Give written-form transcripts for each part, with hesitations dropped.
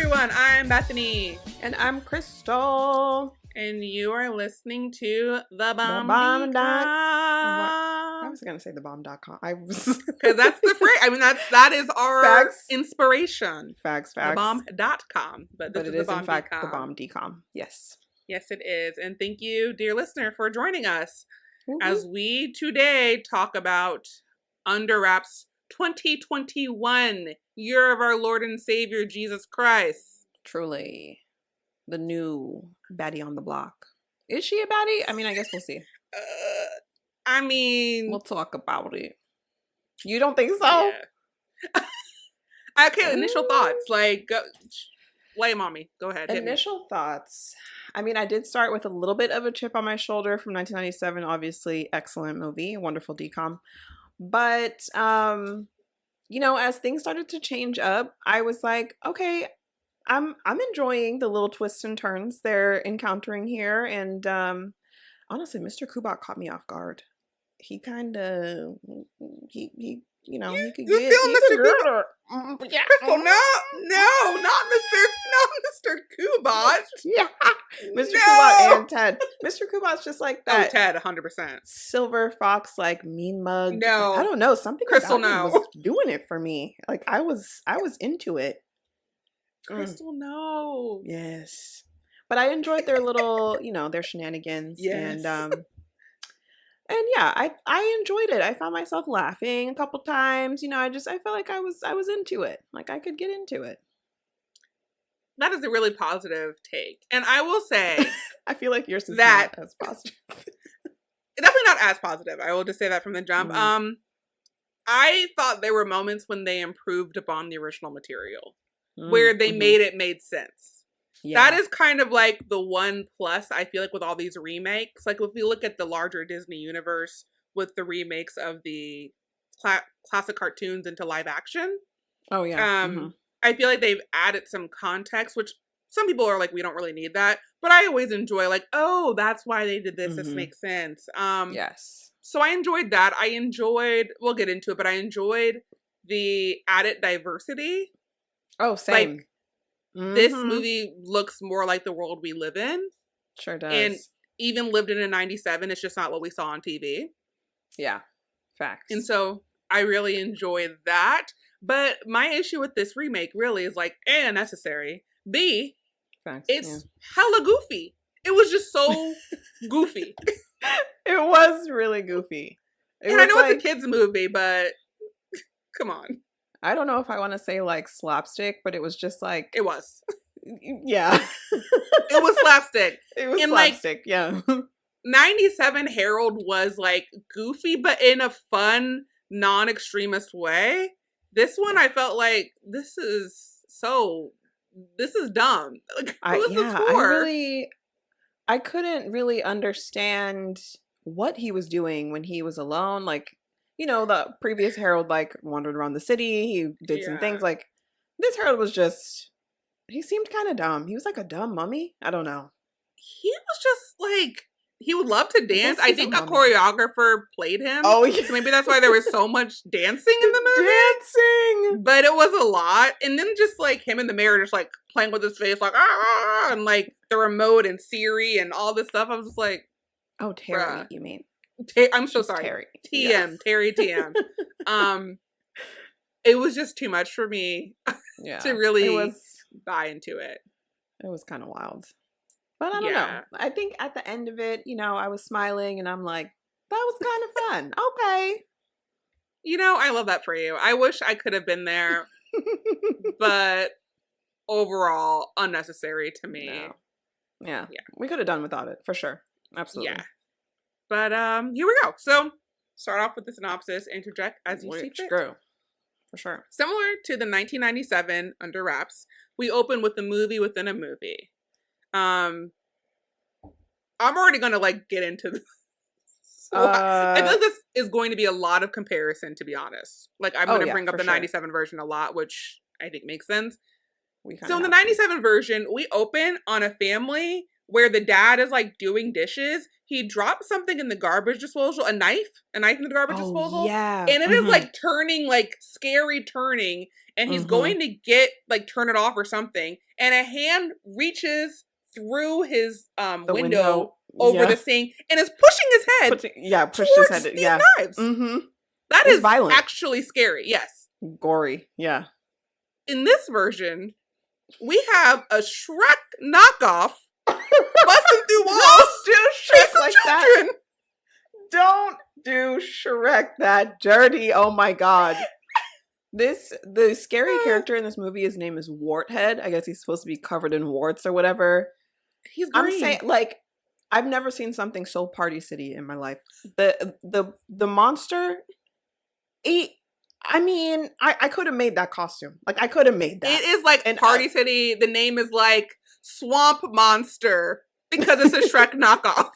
everyone, I'm Bethany. And I'm Crystal. And you are listening to The Bomb. I was going to say thebomb.com. Because that's the phrase. I mean, that is our Facts. inspiration. Facts. Thebomb.com. But this it is is, in fact, the bomb.com. Yes. Yes, it is. And thank you, dear listener, for joining us Mm-hmm. as we today talk about Under Wraps 2021, year of our Lord and Savior, Jesus Christ. Truly. The new baddie on the block. Is she a baddie? I mean, I guess we'll see. I mean... We'll talk about it. You don't think so? Yeah. Okay, initial thoughts. Like, lay them on me. Go ahead. Initial thoughts. I mean, I did start with a little bit of a chip on my shoulder from 1997. Obviously, excellent movie. Wonderful decom. But, as things started to change up, I was like, okay, I'm enjoying the little twists and turns they're encountering here. And honestly, Mr. Kubot caught me off guard. He kind of, he could you get, feel Mr. Kubot? Yeah. Crystal, no, not Mr. Kubot. Yeah. Mr. Kubot and Ted. Mr. Kubot's just like that. Oh, Ted, 100%. Silver fox, like mean mug. No. I don't know. Something Crystal, about him no. was doing it for me. Like I was into it. Crystal, no. Yes. But I enjoyed their little, their shenanigans. Yes. And yeah, I enjoyed it. I found myself laughing a couple times. I felt like I was into it. Like I could get into it. That is a really positive take. And I will say I feel like yours is that not as positive. Definitely not as positive. I will just say that from the jump. Mm-hmm. I thought there were moments when they improved upon the original material. Where they made sense. Yeah. That is kind of like the one plus I feel like with all these remakes. Like if you look at the larger Disney universe with the remakes of the classic cartoons into live action. Oh yeah. I feel like they've added some context, which some people are like, we don't really need that. But I always enjoy like, oh, that's why they did this. This makes sense. Yes. So I enjoyed that. We'll get into it, but I enjoyed the added diversity. Oh, same. Like, this movie looks more like the world we live in. Sure does. And even lived in 97, it's just not what we saw on TV. Yeah. Facts. And so I really enjoyed that. But my issue with this remake really is like, A, unnecessary. B, Facts. It's hella goofy. It was just so goofy. It was really goofy. And I know it's a kid's movie, but come on. I don't know if I want to say like slapstick, but it was just like... It was. Yeah. It was slapstick. It was and slapstick, yeah. 97 Harold was like goofy, but in a fun, non-extremist way. This one I felt like, this is dumb. Like, I couldn't really understand what he was doing when he was alone. Like, the previous Harold, like, wandered around the city. He did some things. Like, this Harold was just... He seemed kind of dumb. He was like a dumb mummy. I don't know. He was just, like... He would love to dance. I think a choreographer played him. Oh, yeah. So maybe that's why there was so much dancing in the movie. Dancing! But it was a lot. And then just, like, him in the mirror just, like, playing with his face, like, ah! And, like, the remote and Siri and all this stuff. I was just like... Oh, Terry, you mean? I'm so sorry. Terry. Terry TM. It was just too much for me to really buy into it. It was kind of wild. But I don't know. I think at the end of it, I was smiling and I'm like, that was kind of fun. Okay. I love that for you. I wish I could have been there, but overall, unnecessary to me. No. Yeah. We could have done without it, for sure. Absolutely. Yeah. But here we go. So, start off with the synopsis, interject as you see fit. Screw. For sure. Similar to the 1997 Under Wraps, we open with a movie within a movie. I'm already going to, like, get into this. I feel like this is going to be a lot of comparison, to be honest. Like, I'm going to bring up the 97 version a lot, which I think makes sense. So in the 97 version, we open on a family where the dad is like doing dishes. He drops something in the garbage disposal, a knife in the garbage disposal. Yeah. And it is like turning, like scary turning. and he's going to turn it off or something, and a hand reaches through his window over the sink and is pushing his head pushed his head these knives. That it's is violent. actually scary. Yes, gory. Yeah. In this version, we have a Shrek knockoff busting through walls. Don't do Shrek like that. Don't do Shrek that dirty. Oh my god. The scary character in this movie, his name is Warthead. I guess he's supposed to be covered in warts or whatever. He's green. I'm saying, I've never seen something so Party City in my life. The monster, I could have made that costume. I could have made that. It is like Party City. The name is like Swamp Monster because it's a Shrek knockoff.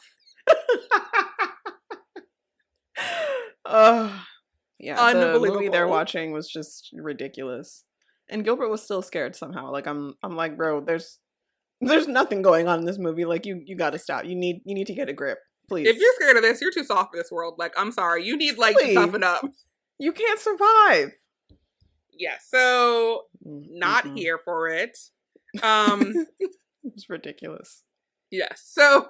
Yeah, the movie they're watching was just ridiculous, and Gilbert was still scared somehow. I'm like, bro, there's nothing going on in this movie. You got to stop. You need to get a grip, please. If you're scared of this, you're too soft for this world. I'm sorry, you need to toughen up. You can't survive. Yeah, so not here for it. It's ridiculous. Yes, so.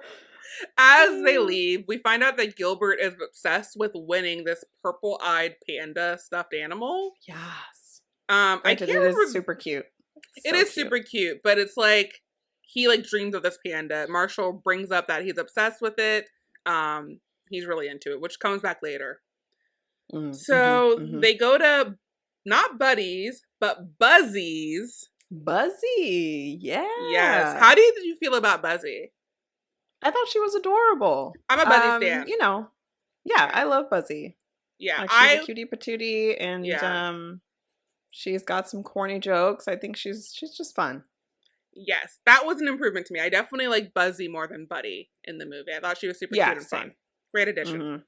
As they leave, we find out that Gilbert is obsessed with winning this purple-eyed panda stuffed animal. Yes. I can't remember. It is super cute. It is super cute, but it's like he dreams of this panda. Marshall brings up that he's obsessed with it. He's really into it, which comes back later. They go to not Buddies, but Buzzies. Buzzy, yeah. Yes. How did you feel about Buzzy? I thought she was adorable. I'm a Buzzy stan. Yeah, I love Buzzy. Yeah, she's a cutie patootie, and she's got some corny jokes. I think she's just fun. Yes, that was an improvement to me. I definitely like Buzzy more than Buddy in the movie. I thought she was super cute and fun. Great addition.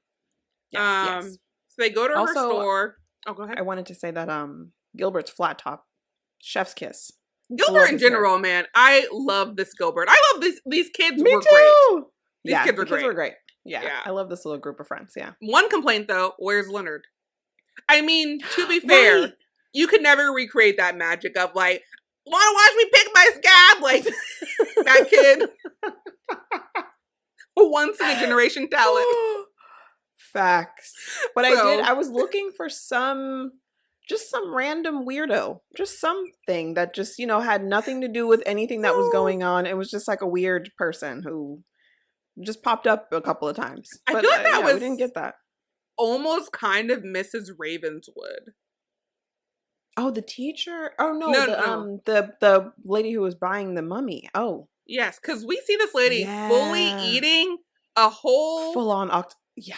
Yes. So they go to her store. Oh, go ahead. I wanted to say that Gilbert's flat top, chef's kiss. Gilbert in general, man. I love this Gilbert. I love these kids. Me were too. Great. These kids were great. Yeah. I love this little group of friends. Yeah. One complaint though, where's Leonard? I mean, to be fair, you could never recreate that magic of wanna watch me pick my scab? That kid. Once in a generation talent. Facts. But I was looking for some random weirdo, just something that just, had nothing to do with anything that was going on. It was just a weird person who just popped up a couple of times. I feel like we didn't get that. Almost kind of Mrs. Ravenswood. Oh, the teacher? Oh no, the lady who was buying the mummy. Oh. Yes, because we see this lady fully eating a whole full on yeah.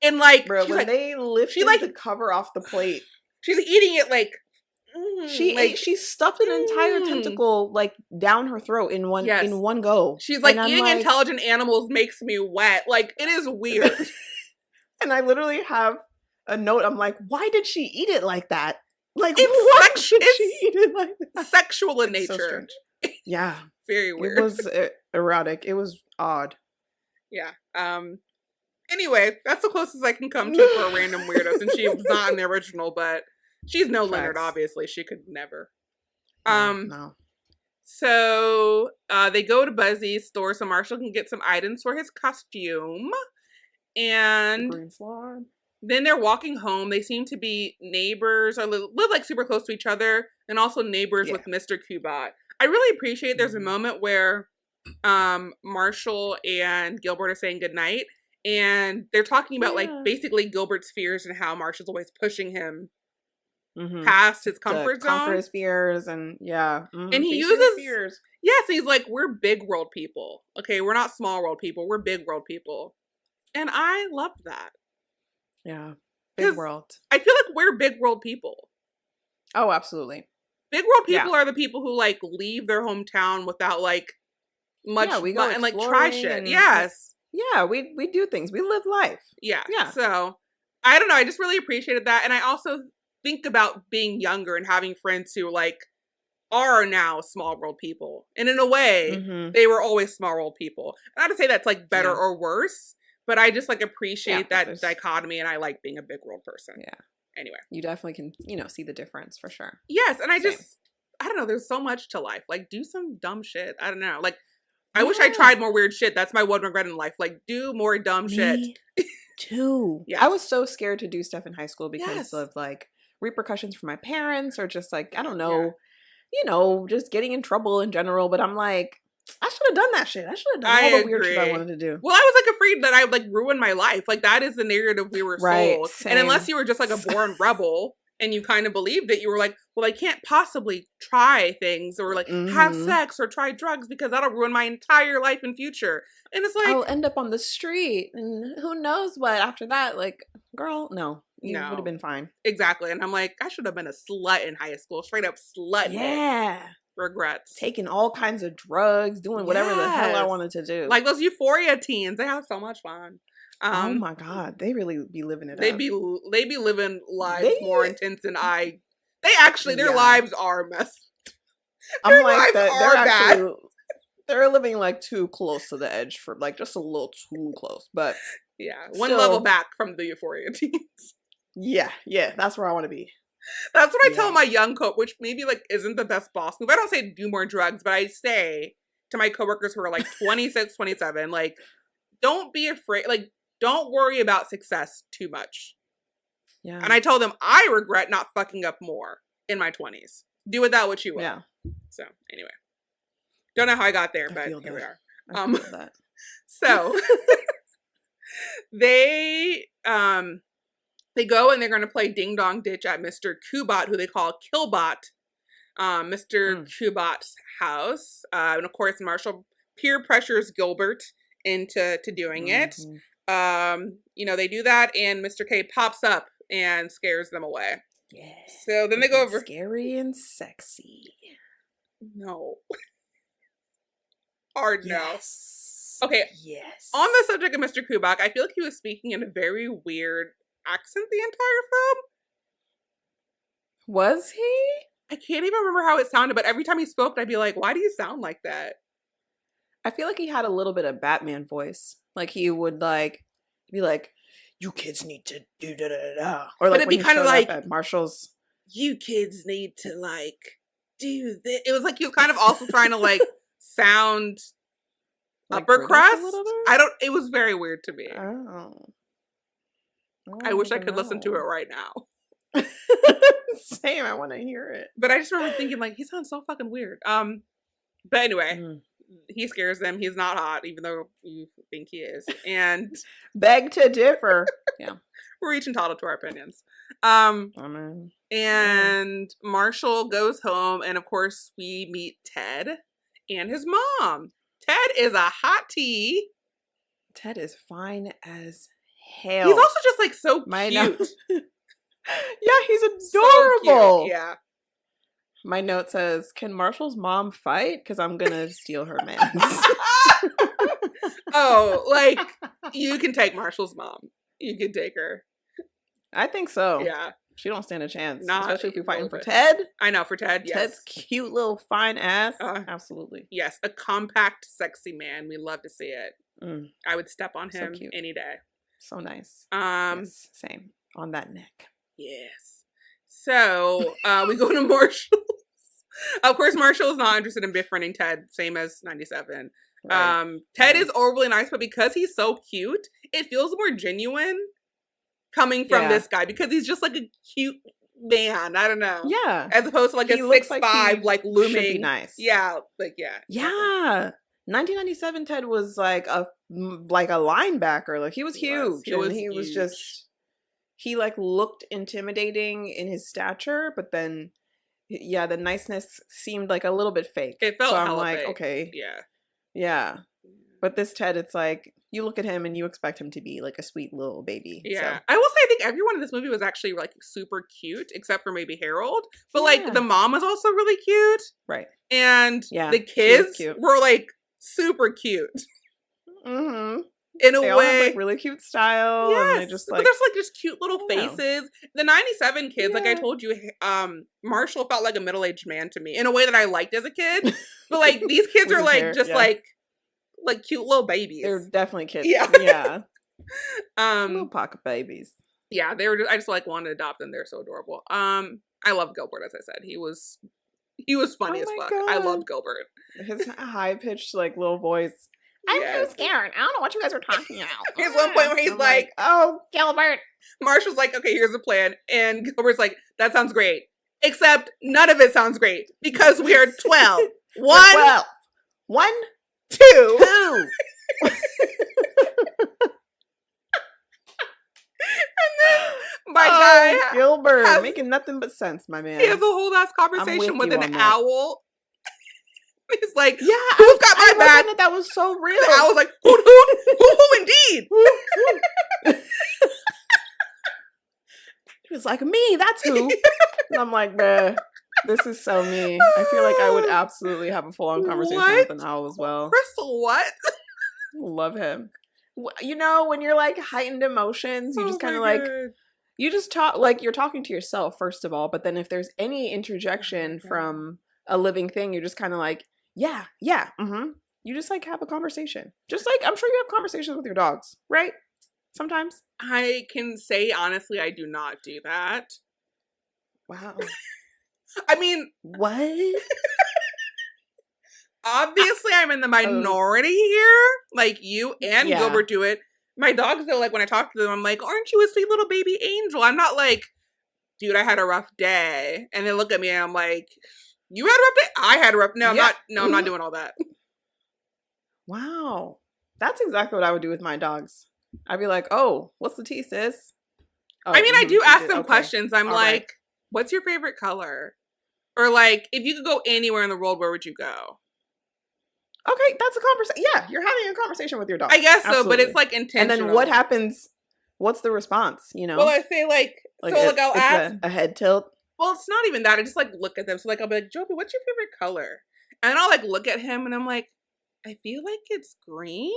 And bro, when they lifted the cover off the plate. She's eating it she stuffed an entire tentacle down her throat in one go. She's eating intelligent animals makes me wet. It is weird. And I literally have a note. I'm like, why did she eat it like that? Why should she eat it like that? Sexual in nature. So yeah. Very weird. It was erotic. It was odd. Yeah. Anyway, that's the closest I can come to for a random weirdo since she was not in the original, but she's no Leonard, obviously. She could never. No. So they go to Buzzy's store so Marshall can get some items for his costume. And green slide. Then they're walking home. They seem to be neighbors or live super close to each other and also neighbors with Mr. Cubot. I really appreciate there's a moment where Marshall and Gilbert are saying goodnight. And they're talking about basically Gilbert's fears and how Marshall's always pushing him past his comfort zone. Conquer his fears and And he uses fears. Yes, he's like, we're big world people. Okay, we're not small world people. We're big world people. And I love that. Yeah. Big world. I feel like we're big world people. Oh, absolutely. Big world people are the people who leave their hometown without much we go and try shit. Yes. Yeah, we do things. We live life. Yeah. So, I don't know. I just really appreciated that. And I also think about being younger and having friends who, are now small world people. And in a way, they were always small world people. Not to say that's, better or worse, but I just, appreciate that dichotomy, and I like being a big world person. Yeah. anyway. You definitely can, you know, see the difference for sure. Yes, and I Same. just, I don't know, there's so much to life. Like, do some dumb shit. I don't know. Like, I Yeah. wish I tried more weird shit. That's my one regret in life. Like, do more dumb shit. Me too. Yes. I was so scared to do stuff in high school because Yes. of like repercussions for my parents or just like, I don't Yeah. know, you know, just getting in trouble in general. But I'm like, I should have done that shit. I should have done I all the weird shit I agree. wanted to do. Well, I was like afraid that I would like ruin my life. Like that is the narrative we were Right, sold. same. And unless you were just like a born rebel and you kind of believed it, you were like, well, I can't possibly try things or like have Mhm. sex or try drugs because that'll ruin my entire life and future. And it's like, I'll end up on the street and who knows what after that. Like, girl, no, you No. would have been fine. exactly. And I'm like, I should have been a slut in high school, straight up slut. Yeah. Regrets. Taking all kinds of drugs, doing whatever the hell I Yes. wanted to do. Like those Euphoria teens, they have so much fun. Oh my God. They really be living it They up. be living lives They- more intense than I. They actually, their Yeah. lives are messed. I'm their like lives that. are They're bad. actually they're living like too close to the edge for like just a little too close. But Yeah, one Still- level back from the Euphoria teens. yeah, that's where I want to be. That's what I tell Yeah. my young which maybe like isn't the best boss move. I don't say do more drugs, but I say to my coworkers who are like 26, 27, like, don't be afraid. Like, don't worry about success too much. Yeah. And I tell them I regret not fucking up more in my 20s. Do with that what you will. Yeah. So anyway, don't know how I got there, I but feel here we that. are. I feel that. So they go and they're going to play Ding Dong Ditch at Mr. Kubot, who they call Killbot, Mr. Kubot's house. And of course, Marshall peer pressures Gilbert into doing it. Mhm. You know, they do that, and Mr. K pops up and scares them away. Yeah. So then they go over. Scary and sexy. No. Hard no. Yes. Okay, Yes. On the subject of Mr. Kubok, I feel like he was speaking in a very weird accent the entire film. Was he? I can't even remember how it sounded, but every time he spoke, I'd be like, why do you sound like that? I feel like he had a little bit of Batman voice. Like he would like be like, "You kids need to do da da da da," or like it'd when be he kinda showed like- up at Marshall's. You kids need to like do this. It was like he was kind of also trying to like sound Like upper British a crust. little bit? It was very weird to me. Oh. I wish I could listen to it right now. Same. I want to hear it. But I just remember thinking like, he sounds so fucking weird. But anyway, Mm. he scares them. He's not hot, even though you think he is. And Beg to differ. we're each entitled to our opinions. I mean, And Marshall goes home, and of course we meet Ted and his mom. Ted is a hot tea. Ted is fine as hell. He's also just like so My cute. yeah, he's So adorable. cute. Yeah. My note says, "Can Marshall's mom fight? Because I'm gonna steal her man's." Oh, like you can take Marshall's mom. You can take her. I think so. Yeah. She don't stand a chance, Not especially if you're fighting for bit. Ted. I know, for Ted, yes. Ted's cute little fine ass. Absolutely. Yes, a compact, sexy man. We love to see it. Mm, I would step on So him cute. any day. so nice. Yes. Same on that neck. Yes. So we go to Marshall's. Of course, Marshall is not interested in befriending Ted, same as 97. Right. Ted is overly nice, but because he's so cute, it feels more genuine coming from Yeah. this guy because he's just like a cute man. I don't know. Yeah. As opposed to like He a looks 6'5", like he like Should looming. be nice. Yeah, like yeah. Yeah. 1997 Ted was like a linebacker. Like he was He huge. was. He was and he was huge. just he like looked intimidating in his stature, but then yeah, the niceness seemed like a little bit fake. It felt so I'm hella like, fake. okay. Yeah. Yeah. But this Ted, it's like you look at him and you expect him to be like a sweet little baby. Yeah. So. I will say I think everyone in this movie was actually like super cute, except for maybe Harold. But Yeah. like the mom was also really cute. Right. And Yeah, the she was kids cute. were like super cute. Mm-hmm. In a They all have way. like really cute style. Yes, And they just but like there's like just cute little I don't know. faces. The 97 kids, like I Yeah. told you, Marshall felt like a middle-aged man to me in a way that I liked as a kid. But like these kids With are his like hair, just yeah. like cute little babies. they're definitely kids. Yeah. Yeah. Little Um pocket babies. Yeah, they were just, I just like wanted to adopt them. They're so adorable. I love Gilbert, as I said. He was funny as fuck. God. I loved Gilbert. His high pitched like little voice. I'm Yes. so scared. I don't know what you guys are talking about. There's one point where he's I'm like, "Oh, Gilbert." Marshall's like, okay, here's the plan. And Gilbert's like, that sounds great. Except none of it sounds great because we are 12. One, 2. two. My guy Gilbert making nothing but sense, my man. He has a whole ass conversation with an owl. He's like, yeah, who's got my back? That was so real. The owl was like, who indeed? He was like, me, that's who. And I'm like, bruh, this is so me. I feel like I would absolutely have a full-on conversation with an owl as well. Crystal, what? Love him. You know, when you're like heightened emotions, you just kind of like, you just talk, like you're talking to yourself, first of all, but then if there's any interjection from a living thing, you're just kind of like, yeah, mm-hmm. You just like have a conversation. Just like, I'm sure you have conversations with your dogs, right? Sometimes. I can say, honestly, I do not do that. Wow. I mean, what? Obviously, I'm in the minority here. Like, you and Gilbert do it. My dogs, though, like, when I talk to them, I'm like, aren't you a sweet little baby angel? I'm not like, dude, I had a rough day. And they look at me and I'm like, you had a rough day? I had a rough... No, I'm not doing all that. Wow. That's exactly what I would do with my dogs. I'd be like, oh, what's the tea, sis? Oh, I mean, I do ask them questions. I'm like, what's your favorite color? Or like, if you could go anywhere in the world, where would you go? Okay, that's a conversation. Yeah, you're having a conversation with your dog. I guess so, but it's like intentional. And then what happens? What's the response? You know? Well, I say like so like I'll ask a head tilt. Well, it's not even that. I just like look at them. So like I'll be like, Joby, what's your favorite color? And I'll like look at him and I'm like, I feel like it's green.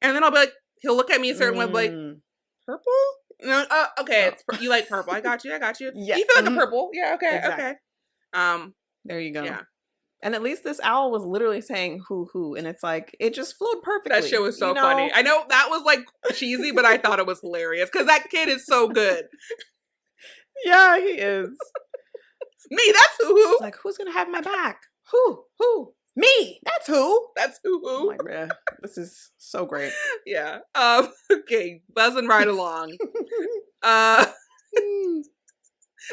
And then I'll be like, he'll look at me a certain way, like, purple? No, okay, you like purple. I got you. Yeah. You feel like a purple. Yeah, okay, okay. There you go. Yeah. And at least this owl was literally saying who, and it's like, it just flowed perfectly. That shit was so funny. I know that was like cheesy, but I thought it was hilarious because that kid is so good. Yeah, he is. Me, that's who. It's like, who's gonna have my back? Who? Me. That's who. Oh my God, this is so great. Yeah. Okay, buzzing right along.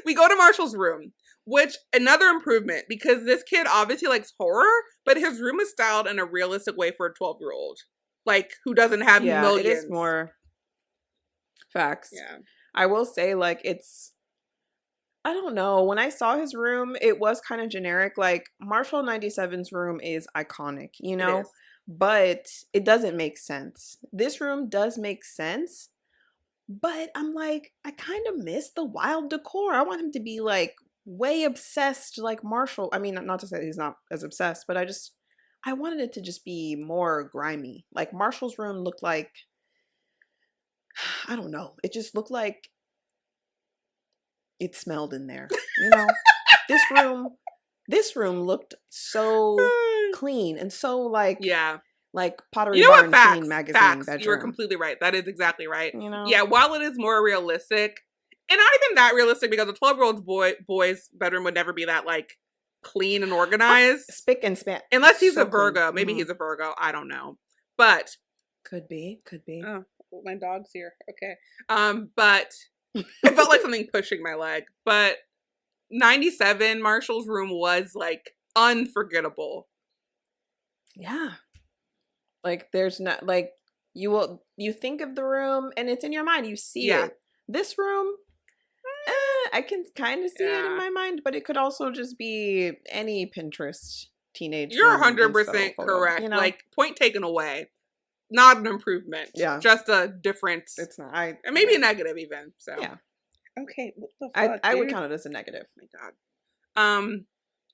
We go to Marshall's room. Which, another improvement, because this kid obviously likes horror, but his room is styled in a realistic way for a 12-year-old. Like, who doesn't have millions. It is more facts. Yeah. I will say, like, I don't know. When I saw his room, it was kind of generic. Like, Marshall 97's room is iconic, you know? But it doesn't make sense. This room does make sense. But I'm like, I kind of miss the wild decor. I want him to be, like, way obsessed like Marshall. I mean, not to say he's not as obsessed, but I wanted it to just be more grimy. Like Marshall's room looked like, I don't know, it just looked like it smelled in there, you know? this room looked so clean and so like Pottery Barn Clean magazine bedroom. You were completely right. That is exactly right. You know? Yeah, while it is more realistic, and not even that realistic because a 12-year-old boy's bedroom would never be that, like, clean and organized. Spick and span. Unless he's a Virgo. Clean. Maybe he's a Virgo. I don't know. But. Could be. Oh, my dog's here. Okay. But it felt like something pushing my leg. But 97, Marshall's room was, like, unforgettable. Yeah. Like, there's not, like, you think of the room and it's in your mind. You see it. This room, I can kind of see it in my mind, but it could also just be any Pinterest teenage. You're 100% correct. You know? Like, point taken away. Not an improvement. Yeah. Just a difference. It's not. And maybe a negative even. So. Yeah. Okay. What the fuck, I would count it as a negative. Oh my God.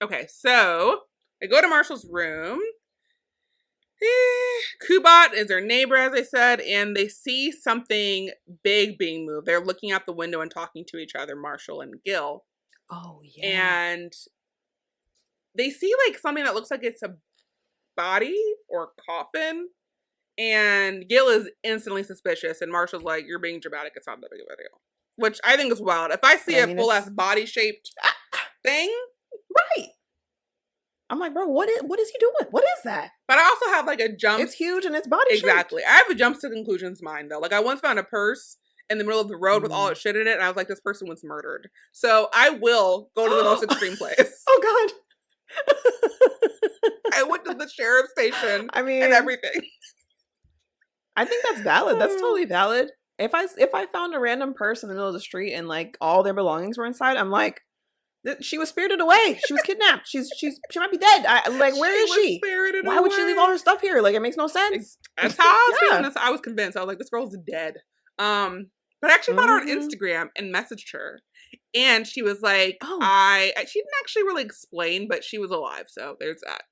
Okay, so I go to Marshall's room. Kubat is their neighbor, as I said, and they see something big being moved. They're looking out the window and talking to each other, Marshall and Gil. Oh, yeah. And they see, like, something that looks like it's a body or coffin. And Gil is instantly suspicious, and Marshall's like, you're being dramatic. It's not that big of a deal. which I think is wild. If I see I a mean, full it's- ass body shaped thing, Right. I'm like, bro, what is he doing? What is that? but I also have like a jump. It's huge and it's body shaped. Exactly. I have a jumps to conclusions mind though. Like I once found a purse in the middle of the road with all its shit in it, and I was like, this person was murdered. So I will go to the most extreme place. Oh God. I went to the sheriff's station I mean, and everything. I think that's valid. That's totally valid. If I found a random person in the middle of the street and like all their belongings were inside, I'm like, she was spirited away. She was kidnapped. She might be dead. Where is she? Why would she leave all her stuff here? Like, it makes no sense. That's how I was feeling. I was convinced. I was like, this girl's dead. But I actually found her on Instagram and messaged her. And she was like, she didn't actually really explain, but she was alive. So there's that.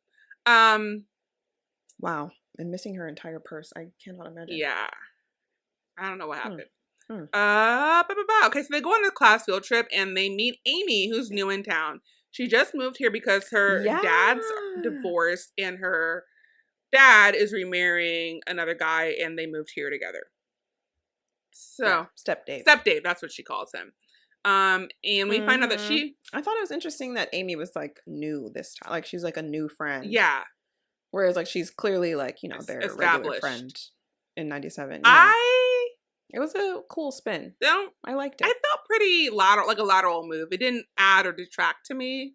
Wow. And missing her entire purse. I cannot imagine. Yeah. I don't know what happened. Okay, so they go on a class field trip and they meet Amy, who's new in town. She just moved here because her dad's divorced and her dad is remarrying another guy and they moved here together. So Step Dave. That's what she calls him. And we find out that I thought it was interesting that Amy was like new this time. Like she's like a new friend. Yeah. Whereas like she's clearly like, their regular established friend in 97. It was a cool spin. I liked it. I felt pretty like a lateral move. It didn't add or detract to me.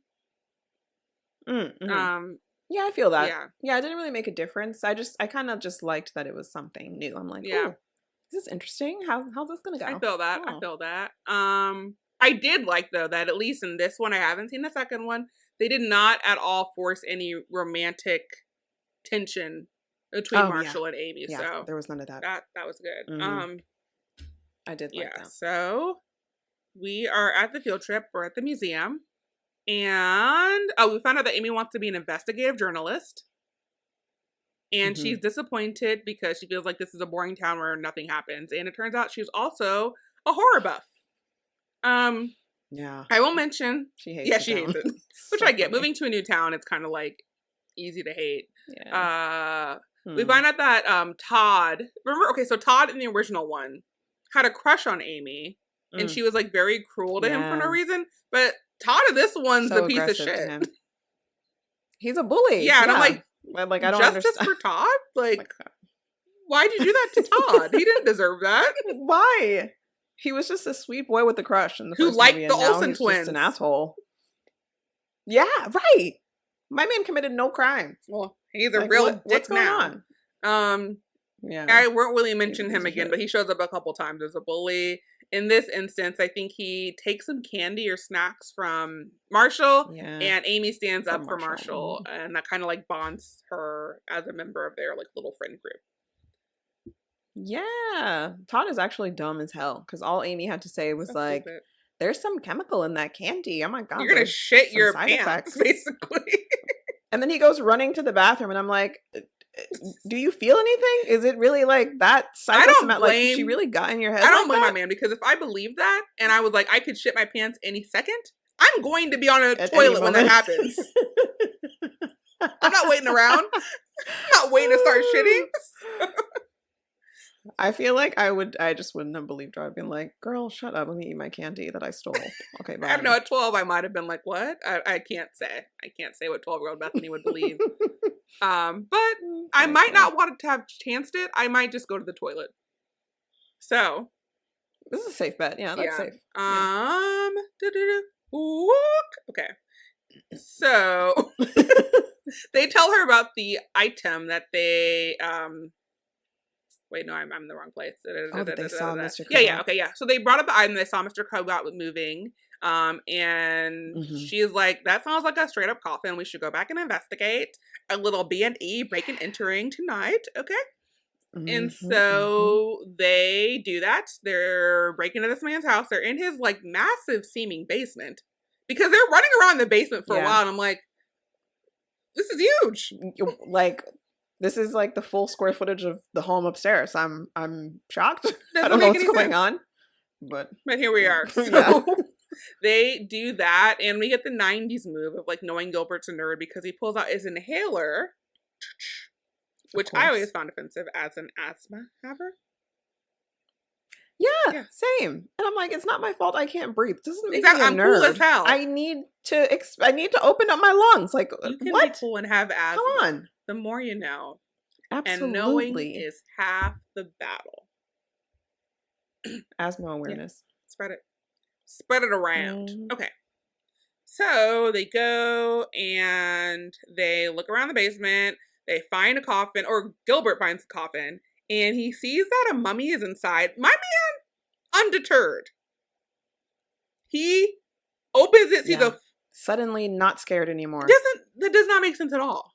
Mm-hmm. Yeah, I feel that. Yeah, it didn't really make a difference. I kind of just liked that it was something new. I'm like, oh, this is interesting. How's this gonna go? I feel that. I did like though that at least in this one, I haven't seen the second one. They did not at all force any romantic tension between Marshall and Amy. Yeah, so there was none of that. That was good. Mm-hmm. I did like that. So we are at the field trip. We're at the museum. And we found out that Amy wants to be an investigative journalist. And she's disappointed because she feels like this is a boring town where nothing happens. And it turns out she's also a horror buff. Yeah. I will mention. She hates it. Which so I get. funny. Moving to a new town, it's kind of like easy to hate. Yeah. We find out that Todd, so Todd in the original one had a crush on Amy. And she was like very cruel to him for no reason. But Todd in this one's a piece of shit. He's a bully. Yeah, and I'm like, I don't justice understand. for Todd? Like, why'd you do that to Todd? He didn't deserve that. Why? He was just a sweet boy with a crush in the who first liked movie, the and now Olsen he's twins. Just an asshole. Yeah, right. My man committed no crime. Well, he's a real dick what's going now. on? Yeah, I won't really mention him again, but he shows up a couple times as a bully. In this instance, I think he takes some candy or snacks from Marshall, and Amy stands up for Marshall, and that kind of like bonds her as a member of their like little friend group. Yeah, Todd is actually dumb as hell because all Amy had to say was like, "There's some chemical in that candy. Oh my god, you're gonna shit your pants, basically." And then he goes running to the bathroom, and I'm like, do you feel anything? Is it really like that psychosomatic? Like, she really got in your head? I don't blame my man, because if I believe that and I was like, I could shit my pants any second, I'm going to be on a toilet when that happens. I'm not waiting around. I'm not waiting to start shitting. I feel like I just wouldn't have believed her. I'd been like, girl, shut up. Let me eat my candy that I stole. Okay, bye. I don't know. At 12, I might have been like, what? I can't say. I can't say what 12-year-old Bethany would believe. But I might not want to have chanced it. I might just go to the toilet. So. This is a safe bet. Yeah, that's safe. Okay. So, they tell her about the item that they, wait, no, I'm in the wrong place. That they saw Mr. Kogat. Okay. So they brought up the item they saw Mr. Kogat moving. And she's like, that sounds like a straight up coffin. We should go back and investigate. A little B&E break and entering tonight. Okay. And so they do that. They're breaking into this man's house. They're in his like massive seeming basement because they're running around the basement for a while. And I'm like, this is huge. Like, this is like the full square footage of the home upstairs. I'm shocked. I don't know what's going on, but here we are. So they do that, and we get the 90s move of like knowing Gilbert's a nerd because he pulls out his inhaler, which I always found offensive as an asthma haver. Yeah, Yeah. same. And I'm like, it's not my fault I can't breathe. This doesn't make Exactly. me a I'm cool as nerd. hell. I need to open up my lungs. Like, You can be what? cool and have asthma. Come on. The more you know. And knowing Absolutely. is half the battle. Asthma Yeah. awareness. Spread it around. Mm. Okay. So they go and they look around the basement. They find a coffin, or Gilbert finds the coffin, and he sees that a mummy is inside. My man, undeterred. He opens it, sees Yeah. Suddenly not scared anymore. That does not make sense at all.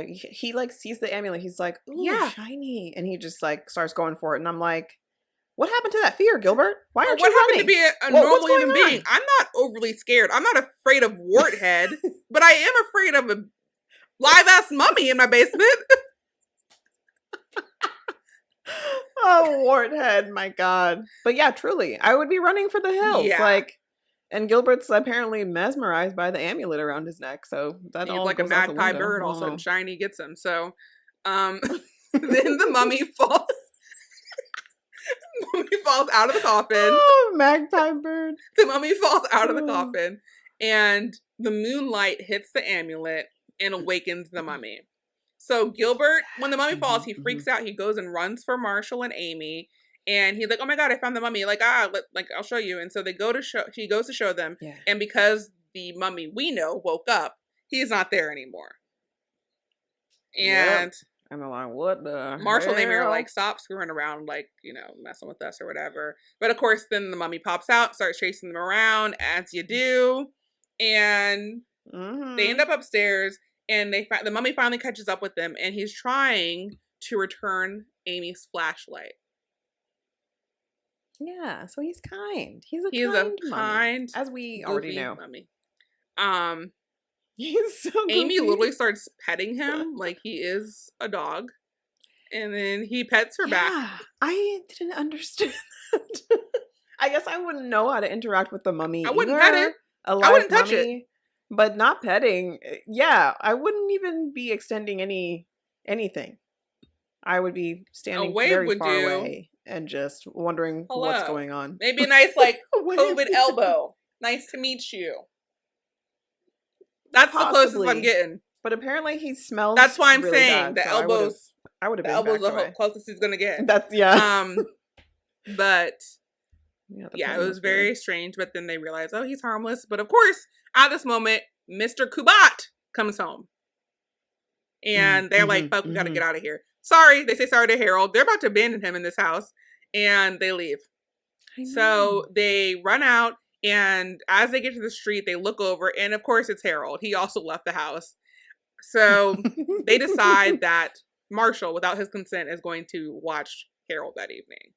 He like sees the amulet. He's like, ooh, Yeah. shiny. And he just like starts going for it. And I'm like, what happened to that fear, Gilbert? Why aren't What you happened running? to be a What's normal going human being? on? I'm not overly scared. I'm not afraid of Warthead, but I am afraid of a live ass mummy in my basement. Oh, Warthead, my God. But yeah, truly, I would be running for the hills. Yeah. Like, and Gilbert's apparently mesmerized by the amulet around his neck. So that He's all like a goes out the magpie window. bird. I All of a don't sudden, know. Shiny gets him. So, then the mummy falls. Mummy falls out of the coffin. Oh, magpie bird. The mummy falls out of the Oh. coffin, and the moonlight hits the amulet and awakens the mummy. So Gilbert, when the mummy falls, he freaks out. He goes and runs for Marshall and Amy, and he's like, "Oh my God, I found the mummy!" Like, I'll show you. And so they go to show. He goes to show them, Yeah. and because the mummy we know woke up, he's not there anymore. And And they're like, what the Marshall and Amy are hell? like, stop screwing around, like, messing with us or whatever. But of course, then the mummy pops out, starts chasing them around, as you do. And they end up upstairs, and the mummy finally catches up with them, and he's trying to return Amy's flashlight. Yeah, so he's kind. He's He's a a kind mummy, kind, as we already goofy know. mummy. He's so Amy goofy. literally starts petting him like he is a dog. And then he pets her back. I didn't understand that. I guess I wouldn't know how to interact with the mummy. I wouldn't either. pet it. A I live wouldn't touch mummy, but not petting. Yeah, I wouldn't even be extending anything. I would be standing wave very would far do. away and just wondering what's Hello. going on. Maybe a nice, like, A wave. COVID elbow. Nice to meet you. That's the closest I'm Possibly. getting. But apparently he smells. That's why I'm really saying bad, the so elbows. I would have The been elbows backed the away. closest he's gonna get. That's yeah. But the yeah, petting it was was very weird. strange. But then they realize, oh, he's harmless. But of course, at this moment, Mr. Kubat comes home, and they're like, "Fuck, we gotta get out of here." Sorry, they say sorry to Harold. They're about to abandon him in this house, and they leave. So they run out, and as they get to the street, they look over, and of course, it's Harold. He also left the house. So they decide that Marshall, without his consent, is going to watch Harold that evening.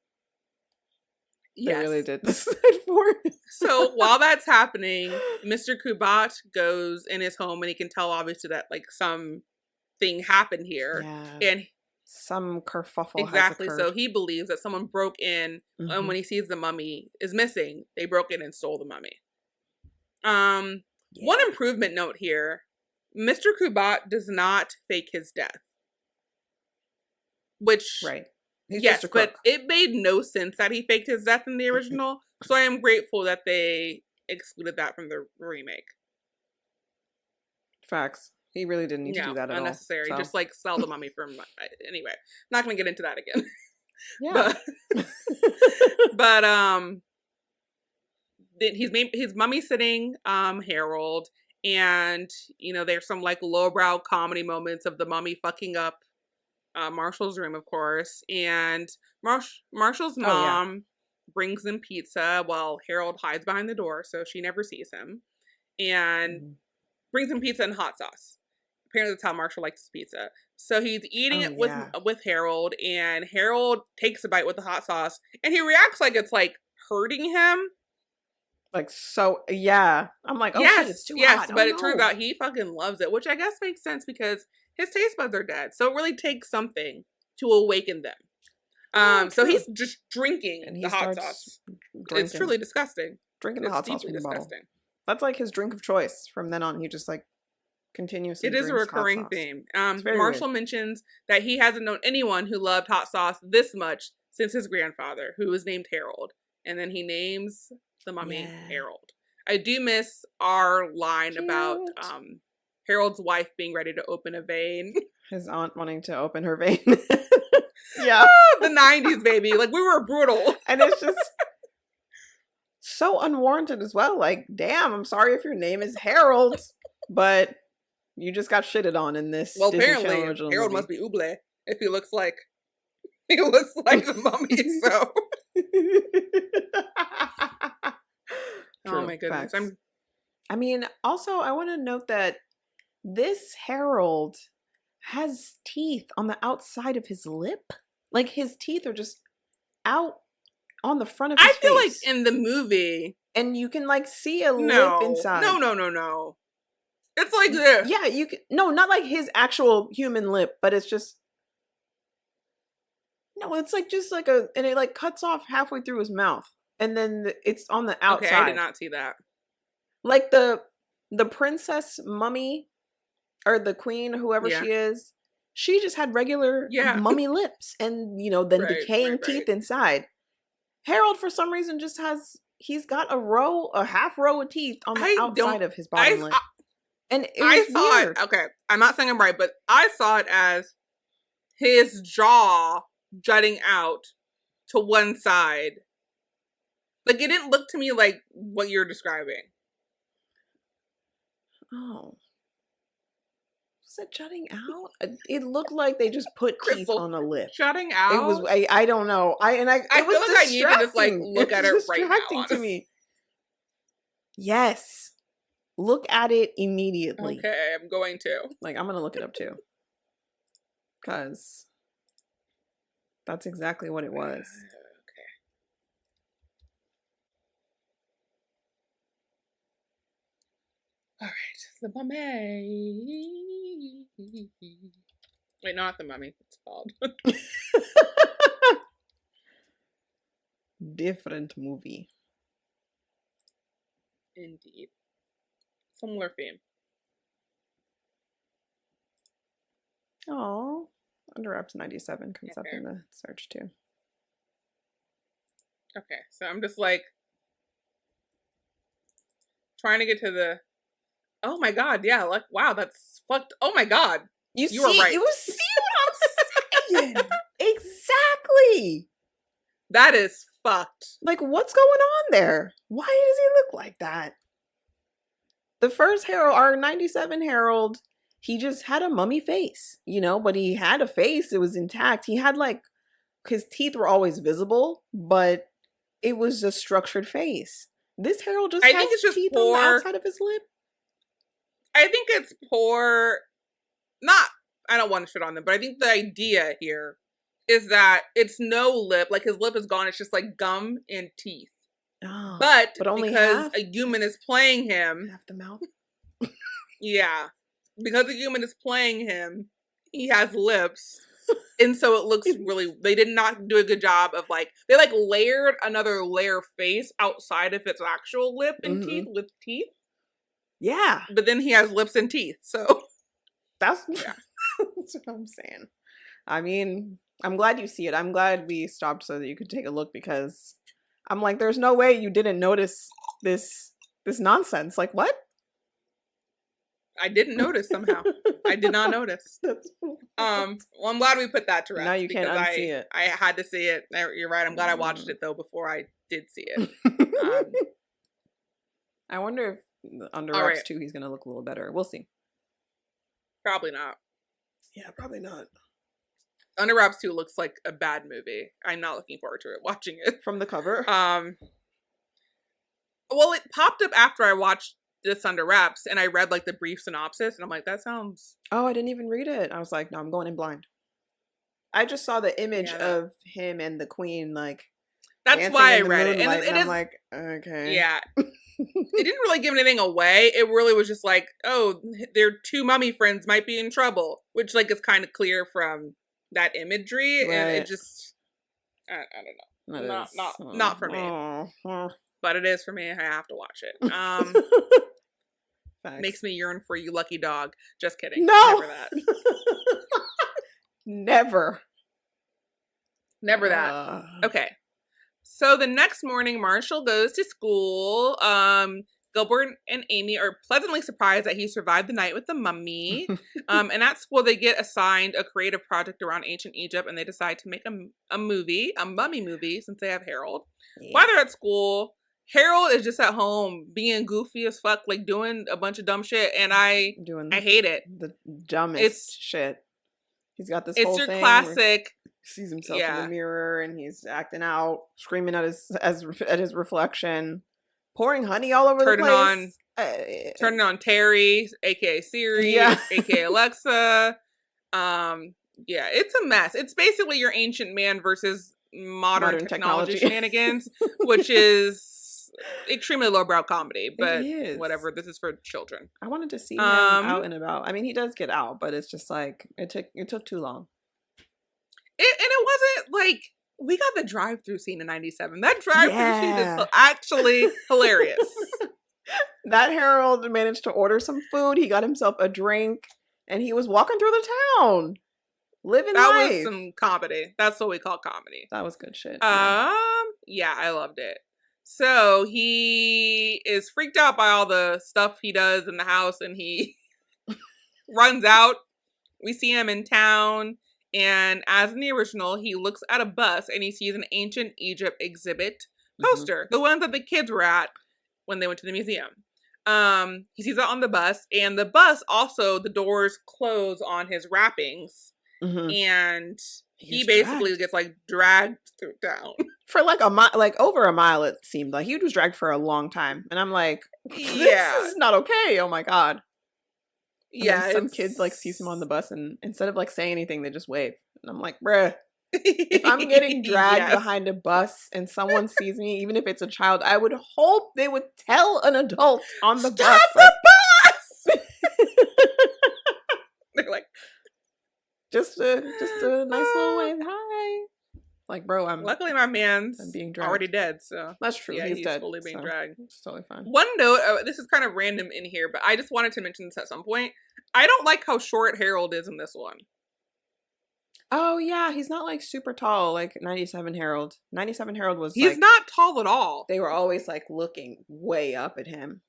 They Yes. really did decide for it. So while that's happening, Mr. Kubat goes in his home, and he can tell obviously that like something happened here, Yeah. and Some kerfuffle exactly. has So occurred. he believes that someone broke in, and when he sees the mummy is missing, they broke in and stole the mummy. One improvement note here: Mr. Kubat does not fake his death, which Right. He's yes, just a but crook. it made no sense that he faked his death in the original. So I am grateful that they excluded that from the remake. Facts. He really didn't need to No, do that at unnecessary. all. Just like sell the mummy from anyway. Not gonna get into that again. Yeah. But his mummy sitting Harold, and there's some like lowbrow comedy moments of the mummy fucking up Marshall's room, of course, and Marshall's mom brings him pizza while Harold hides behind the door so she never sees him, and brings him pizza and hot sauce. Apparently that's how Marshall likes his pizza. So he's eating it with Harold, and Harold takes a bite with the hot sauce, and he reacts like it's like hurting him. Like, so, yeah. I'm like, oh yes, shit, it's too yes, hot. but it turns out he fucking loves it, which I guess makes sense because his taste buds are dead. So it really takes something to awaken them. So he's just drinking and he the hot sauce. It's truly disgusting. Drinking the hot sauce from the bottle. Disgusting. That's like his drink of choice. From then on, he just like continuously. It is a drinks hot recurring sauce. theme. very Marshall mentions that he hasn't known anyone who loved hot sauce this much since his grandfather, who was named Harold. And then he names the mummy Harold. I do miss our line about Harold's wife being ready to open a vein. His aunt wanting to open her vein. Yeah. The 90s, baby. Like, we were brutal. And it's just so unwarranted as well. Like, damn, I'm sorry if your name is Harold, but you just got shitted on in this. Well, Disney apparently, Channel original Harold movie. must be Ouble if he looks like the mummy. So, True, oh my goodness, facts. I mean, also, I want to note that this Harold has teeth on the outside of his lip. Like, his teeth are just out on the front of his face. I feel like in the movie, and you can like see a lip inside. No. It's like this. Yeah, you can. No, not like his actual human lip, but it's just. No, it's like just like and it like cuts off halfway through his mouth, and then it's on the outside. Okay, I did not see that. Like the princess mummy, or the queen, whoever she is, she just had regular mummy lips, and then decaying teeth inside. Harold, for some reason, just he's got a half row of teeth on the outside of his bottom lip. And I saw weird. It. Okay, I'm not saying I'm right, but I saw it as his jaw jutting out to one side. Like, it didn't look to me like what you're describing. Oh. Was it jutting out? It looked like they just put teeth on a lip. Jutting out? It was, I don't know. I feel like I need to just, like, look at it right now. Distracting to me. Yes. Look at it immediately. Okay, I'm going to. Like, I'm going to look it up too. Because that's exactly what it was. Okay. All right, the mummy. Wait, not the mummy. It's called. Different movie. Indeed. Similar theme. Oh, Under Wraps 97 comes up in the search too. Okay, so I'm just like trying to get to the. Oh my god! Yeah, like wow, that's fucked. Oh my god, you were right. You see what I'm saying? Exactly. That is fucked. Like, what's going on there? Why does he look like that? The first Harold, our 97 Harold, he just had a mummy face, but he had a face. It was intact. He had his teeth were always visible, but it was a structured face. This Harold just has teeth on the outside of his lip. I think it's poor. I don't want to shit on them, but I think the idea here is that it's no lip. Like, his lip is gone. It's just like gum and teeth. Oh, but only because half? a human is playing him. Half the mouth? Yeah. Because a human is playing him, he has lips. And so it looks really, they did not do a good job of they layered another layer face outside of its actual lip and teeth with teeth. Yeah. But then he has lips and teeth, so. That's what I'm saying. I mean, I'm glad you see it. I'm glad we stopped so that you could take a look, because I'm like, there's no way you didn't notice this nonsense. Like, what? I didn't notice somehow. I did not notice. Well, I'm glad we put that to rest. Now you can't unsee it. I had to see it. You're right. I'm glad I watched it though before I did see it. I wonder if Under Wraps 2 he's gonna look a little better. We'll see. Probably not. Yeah, probably not. Under Wraps 2 looks like a bad movie. I'm not looking forward to it. Watching it from the cover. Well, it popped up after I watched this Under Wraps, and I read the brief synopsis, and I'm like, that sounds. Oh, I didn't even read it. I was like, no, I'm going in blind. I just saw the image of him and the queen, That's why I read it, and I'm like, okay, yeah. It didn't really give anything away. It really was just oh, their two mummy friends might be in trouble, which is kind of clear from that imagery, right. And it just, I don't know, not for me. But it is for me. I have to watch it. Makes me yearn for You Lucky Dog. Just kidding. No, never that. Never. Never that. Okay. So the next morning, Marshall goes to school. Gilbert and Amy are pleasantly surprised that he survived the night with the mummy. And at school, they get assigned a creative project around ancient Egypt, and they decide to make a movie, a mummy movie, since they have Harold. Yeah. While they're at school, Harold is just at home being goofy as fuck, like doing a bunch of dumb shit, and I hate it. The dumbest shit. He's got this whole thing. It's your classic. Sees himself in the mirror, and he's acting out, screaming at his reflection. Pouring honey all over the place. Turning on Terry, aka Siri, aka Alexa. Yeah, it's a mess. It's basically your ancient man versus modern technology shenanigans, which is extremely lowbrow comedy. But whatever, this is for children. I wanted to see him out and about. I mean, he does get out, but it's just like it took too long. It wasn't like. We got the drive-through scene in 97. That drive-through scene is actually hilarious. That Harold managed to order some food. He got himself a drink, and he was walking through the town, living life. That was some comedy. That's what we call comedy. That was good shit. Yeah, I loved it. So he is freaked out by all the stuff he does in the house, and he runs out. We see him in town. And as in the original, he looks at a bus and he sees an ancient Egypt exhibit poster. The ones that the kids were at when they went to the museum. He sees it on the bus. And the bus also, the doors close on his wrappings. And he basically gets like dragged through town. For like a mile, like over a mile it seemed like. He was dragged for a long time. And I'm like, this is not okay. Oh my God. And some kids like sees him on the bus, and instead of like saying anything, they just wave. And I'm like, bruh, if I'm getting dragged behind a bus and someone sees me, even if it's a child, I would hope they would tell an adult on the bus. Stop the bus! They're like, just a nice little wave. Hi. Like, bro, luckily my man's being dragged. Already dead, so that's true. Yeah, he's dead, fully being dragged. It's totally fine. One note, this is kind of random in here, but I just wanted to mention this at some point. I don't like how short Harold is in this one. Oh yeah, he's not like super tall like 97 Harold. 97 Harold was He's like, not tall at all. They were always like looking way up at him.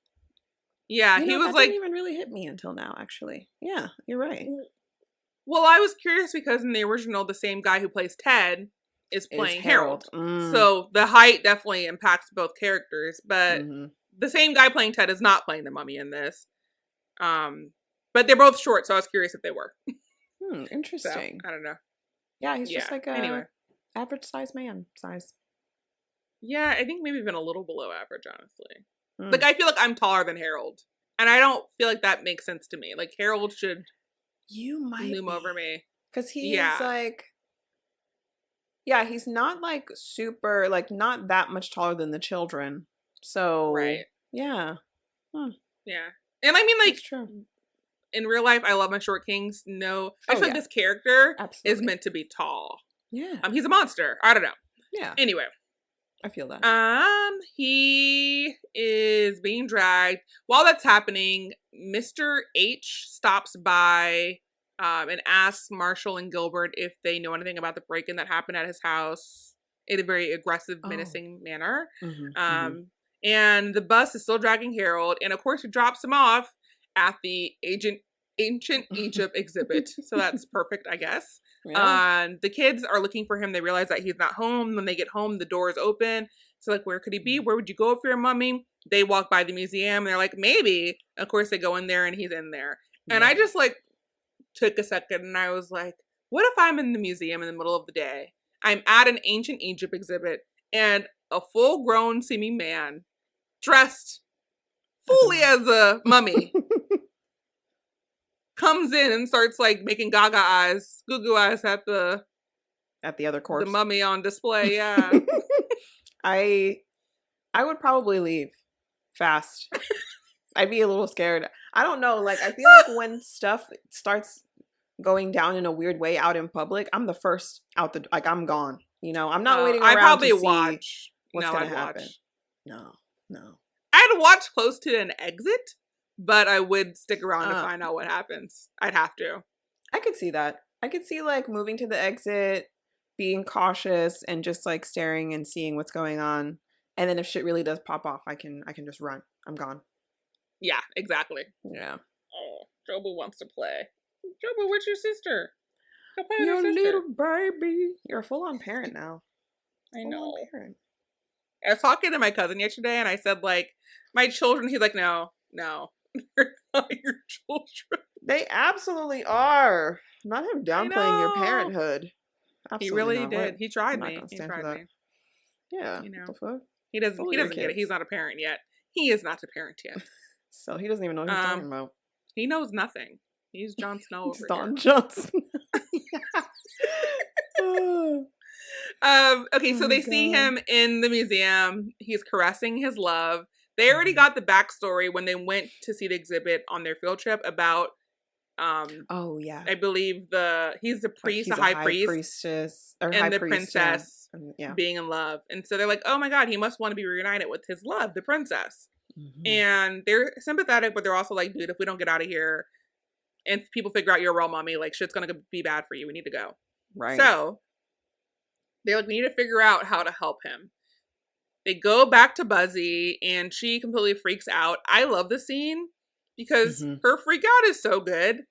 Yeah, he was like didn't even really hit me until now, actually. Yeah, you're right. Well, I was curious because in the original, the same guy who plays Ted is playing Harold. So the height definitely impacts both characters, but the same guy playing Ted is not playing the mummy in this. But they're both short, so I was curious if they were. Interesting. So, I don't know. Yeah, he's just like a average size man size. Yeah, I think maybe even a little below average, honestly. Like, I feel like I'm taller than Harold, and I don't feel like that makes sense to me. Like, Harold should loom over me. Because he's like... Yeah, he's not like super, like not that much taller than the children. So, yeah. Yeah. And I mean, like, that's true. In real life, I love my short kings. No, I feel like this character is meant to be tall. Yeah. He's a monster. I don't know. Yeah. Anyway. I feel that. He is being dragged. While that's happening, Mr. H stops by and asks Marshall and Gilbert if they know anything about the break-in that happened at his house in a very aggressive, menacing manner. And the bus is still dragging Harold. And of course, he drops him off at the ancient Egypt exhibit. So that's perfect, I guess. Yeah. The kids are looking for him. They realize that he's not home. When they get home, the door is open. So like, where could he be? Where would you go for your mummy? They walk by the museum. And they're like, maybe. Of course, they go in there and he's in there. And I just like took a second and I was like, what if I'm in the museum in the middle of the day? I'm at an ancient Egypt exhibit and a full-grown seeming man dressed fully as a mummy comes in and starts like making gaga eyes, goo goo eyes at the other corpse, the mummy on display. Yeah. I would probably leave fast. I'd be a little scared. I don't know. Like, I feel like when stuff starts going down in a weird way out in public, I'm the first out the, like, I'm gone. You know, I'm not waiting around I probably to see watch what's going to happen. No. I'd watch close to an exit, but I would stick around to find out what happens. I'd have to. I could see that. I could see, like, moving to the exit, being cautious and just like staring and seeing what's going on. And then if shit really does pop off, I can just run. I'm gone. Yeah, exactly. Yeah. Oh, Jobu wants to play. Jobu, where's your sister? Go play with Your your sister. little baby. You're a full-on parent now. I know. Full-on parent. I was talking to my cousin yesterday, and I said, like, my children. He's like, no, they're not your children. They absolutely are. Not him downplaying your parenthood. Absolutely he really not. did. He tried I'm not me. gonna He stand for tried that. me. Yeah. You know, What the fuck? he doesn't Bully your get it. kids. He's not a parent yet. He is not a parent yet. So he doesn't even know what he's talking about. He knows nothing. He's Jon Snow over He's here. Don Johnson. Okay, so they see him in the museum. He's caressing his love. They already got the backstory when they went to see the exhibit on their field trip about oh yeah. I believe he's the priest, Like the high priest, priestess, or and high the priest, princess yeah. being in love. And so they're like, oh my god, he must want to be reunited with his love, the princess. And they're sympathetic, but they're also like, dude, if we don't get out of here and people figure out you're a real mommy, like shit's gonna be bad for you. We need to go. Right. So they're like, we need to figure out how to help him. They go back to Buzzy and she completely freaks out. I love the scene because her freak out is so good.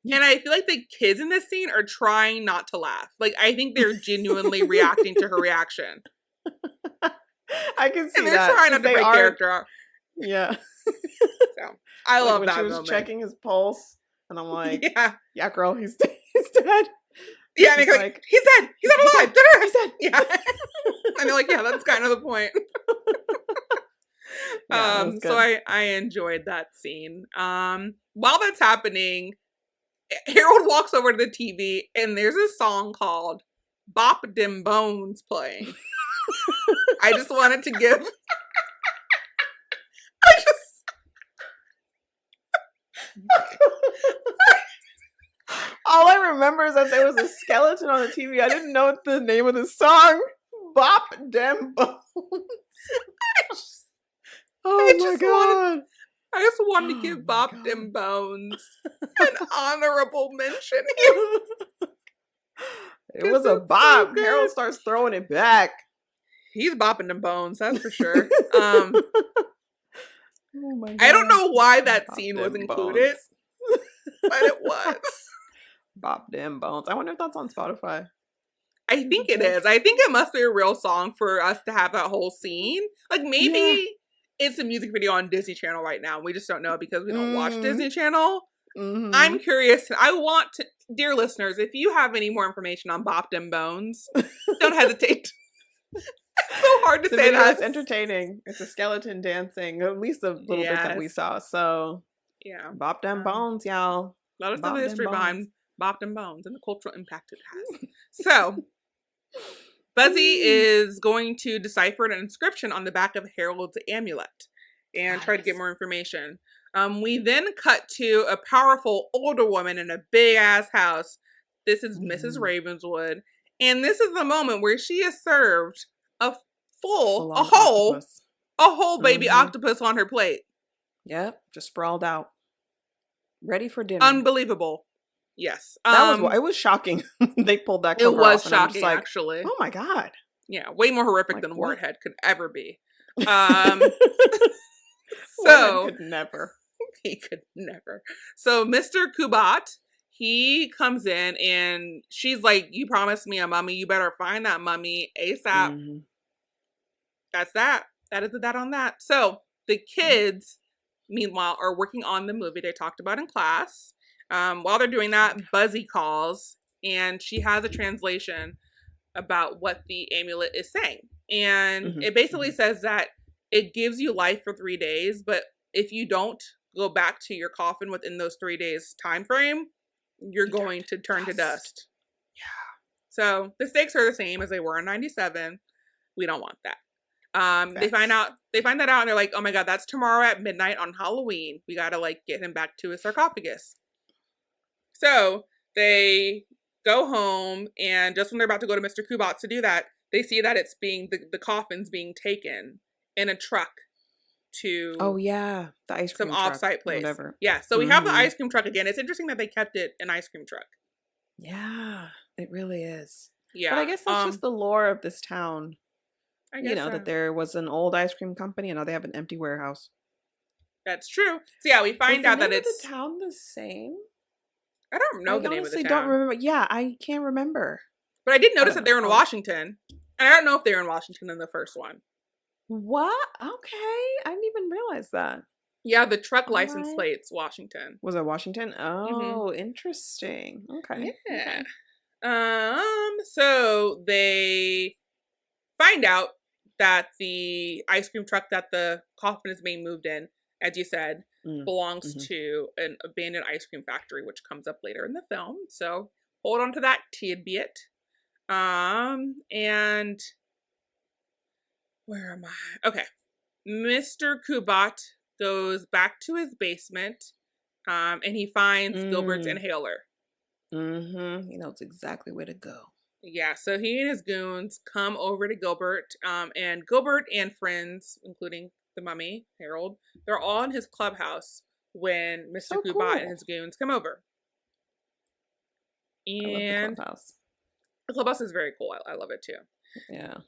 And I feel like the kids in this scene are trying not to laugh. Like, I think they're genuinely reacting to her reaction. I can see that. And they're trying not to break character. Yeah. So, I love when that she was moment. checking his pulse, and I'm like, yeah, girl, he's dead. Yeah, and they're like, he's dead. He's not alive. He's dead. Yeah. And they're like, yeah, that's kind of the point. So I enjoyed that scene. While that's happening, Harold walks over to the TV and there's a song called Bop Dem Bones playing. I just wanted to give all I remember is that there was a skeleton on the TV. I didn't know the name of the song. Bop Dem Bones. I just wanted to give Bop Dem Bones an honorable mention here. It was a bop. So Harold starts throwing it back. He's bopping them bones, that's for sure. Oh my God. I don't know why that scene was included, but it was. Bop Dem Bones. I wonder if that's on Spotify. I think it is. I think it must be a real song for us to have that whole scene. Like maybe it's a music video on Disney Channel right now. We just don't know because we don't watch Disney Channel. I'm curious. I want to, dear listeners, if you have any more information on Bop Dem Bones, don't hesitate. It's so hard to say that. It's entertaining. It's a skeleton dancing, at least a little bit that we saw. So yeah, Bop Dem Bones, y'all. Let us know the history behind Bop Dem Bones and the cultural impact it has. So Buzzy is going to decipher an inscription on the back of Harold's amulet and try to get more information. We then cut to a powerful older woman in a big ass house. This is Mrs. Ravenswood. And this is the moment where she is served a whole baby octopus on her plate. Yep, just sprawled out. Ready for dinner. Unbelievable. Yes. It was shocking. They pulled that cover off. It was shocking, like, actually. Oh my God. Yeah, way more horrific than what? Warhead could ever be. So he could never. So Mr. Kubat, he comes in and she's like, you promised me a mummy. You better find that mummy ASAP. That's that. That is that on that. So the kids, meanwhile, are working on the movie they talked about in class. While they're doing that, Buzzy calls and she has a translation about what the amulet is saying. And it basically says that it gives you life for 3 days, but if you don't go back to your coffin within those 3 days time frame, you're going to turn to dust. Yeah. So the stakes are the same as they were in 97. We don't want that. They find that out and they're like, oh my God, that's tomorrow at midnight on Halloween. We gotta like get him back to his sarcophagus. So they go home and just when they're about to go to Mr. Kubat's to do that, they see that it's the coffin's being taken in a truck to the ice cream some truck, off-site place. Whatever. Yeah, so we have the ice cream truck again. It's interesting that they kept it an ice cream truck. Yeah, it really is. Yeah. But I guess that's just the lore of this town. I You guess know, that there was an old ice cream company and now they have an empty warehouse. that's true. So yeah, we Is find the out name that of the it's. town the same? I don't know I the name of the honestly don't town, remember. Yeah, I can't remember. but I did I notice don't that know. they're in Washington, and I don't know if they were in Washington in the first one. What? Okay. I didn't even realize that. Yeah, the truck All license right. plate's Washington. Was it Washington? Mm-hmm. Oh, interesting. Okay. Yeah. Okay. So they find out that the ice cream truck that the coffin is being moved in, as you said, Mm. belongs Mhm. to an abandoned ice cream factory, which comes up later in the film. So hold on to that tidbit. And where am I? Okay. Mr. Kubat goes back to his basement, and he finds Gilbert's Mm. inhaler. Mhm. He knows exactly where to go. Yeah, so he and his goons come over to Gilbert, and Gilbert and friends, including the mummy, Harold, they're all in his clubhouse when Mr. So Kubat and cool. his goons come over. I love the And clubhouse. the clubhouse is very cool. I love it too. Yeah.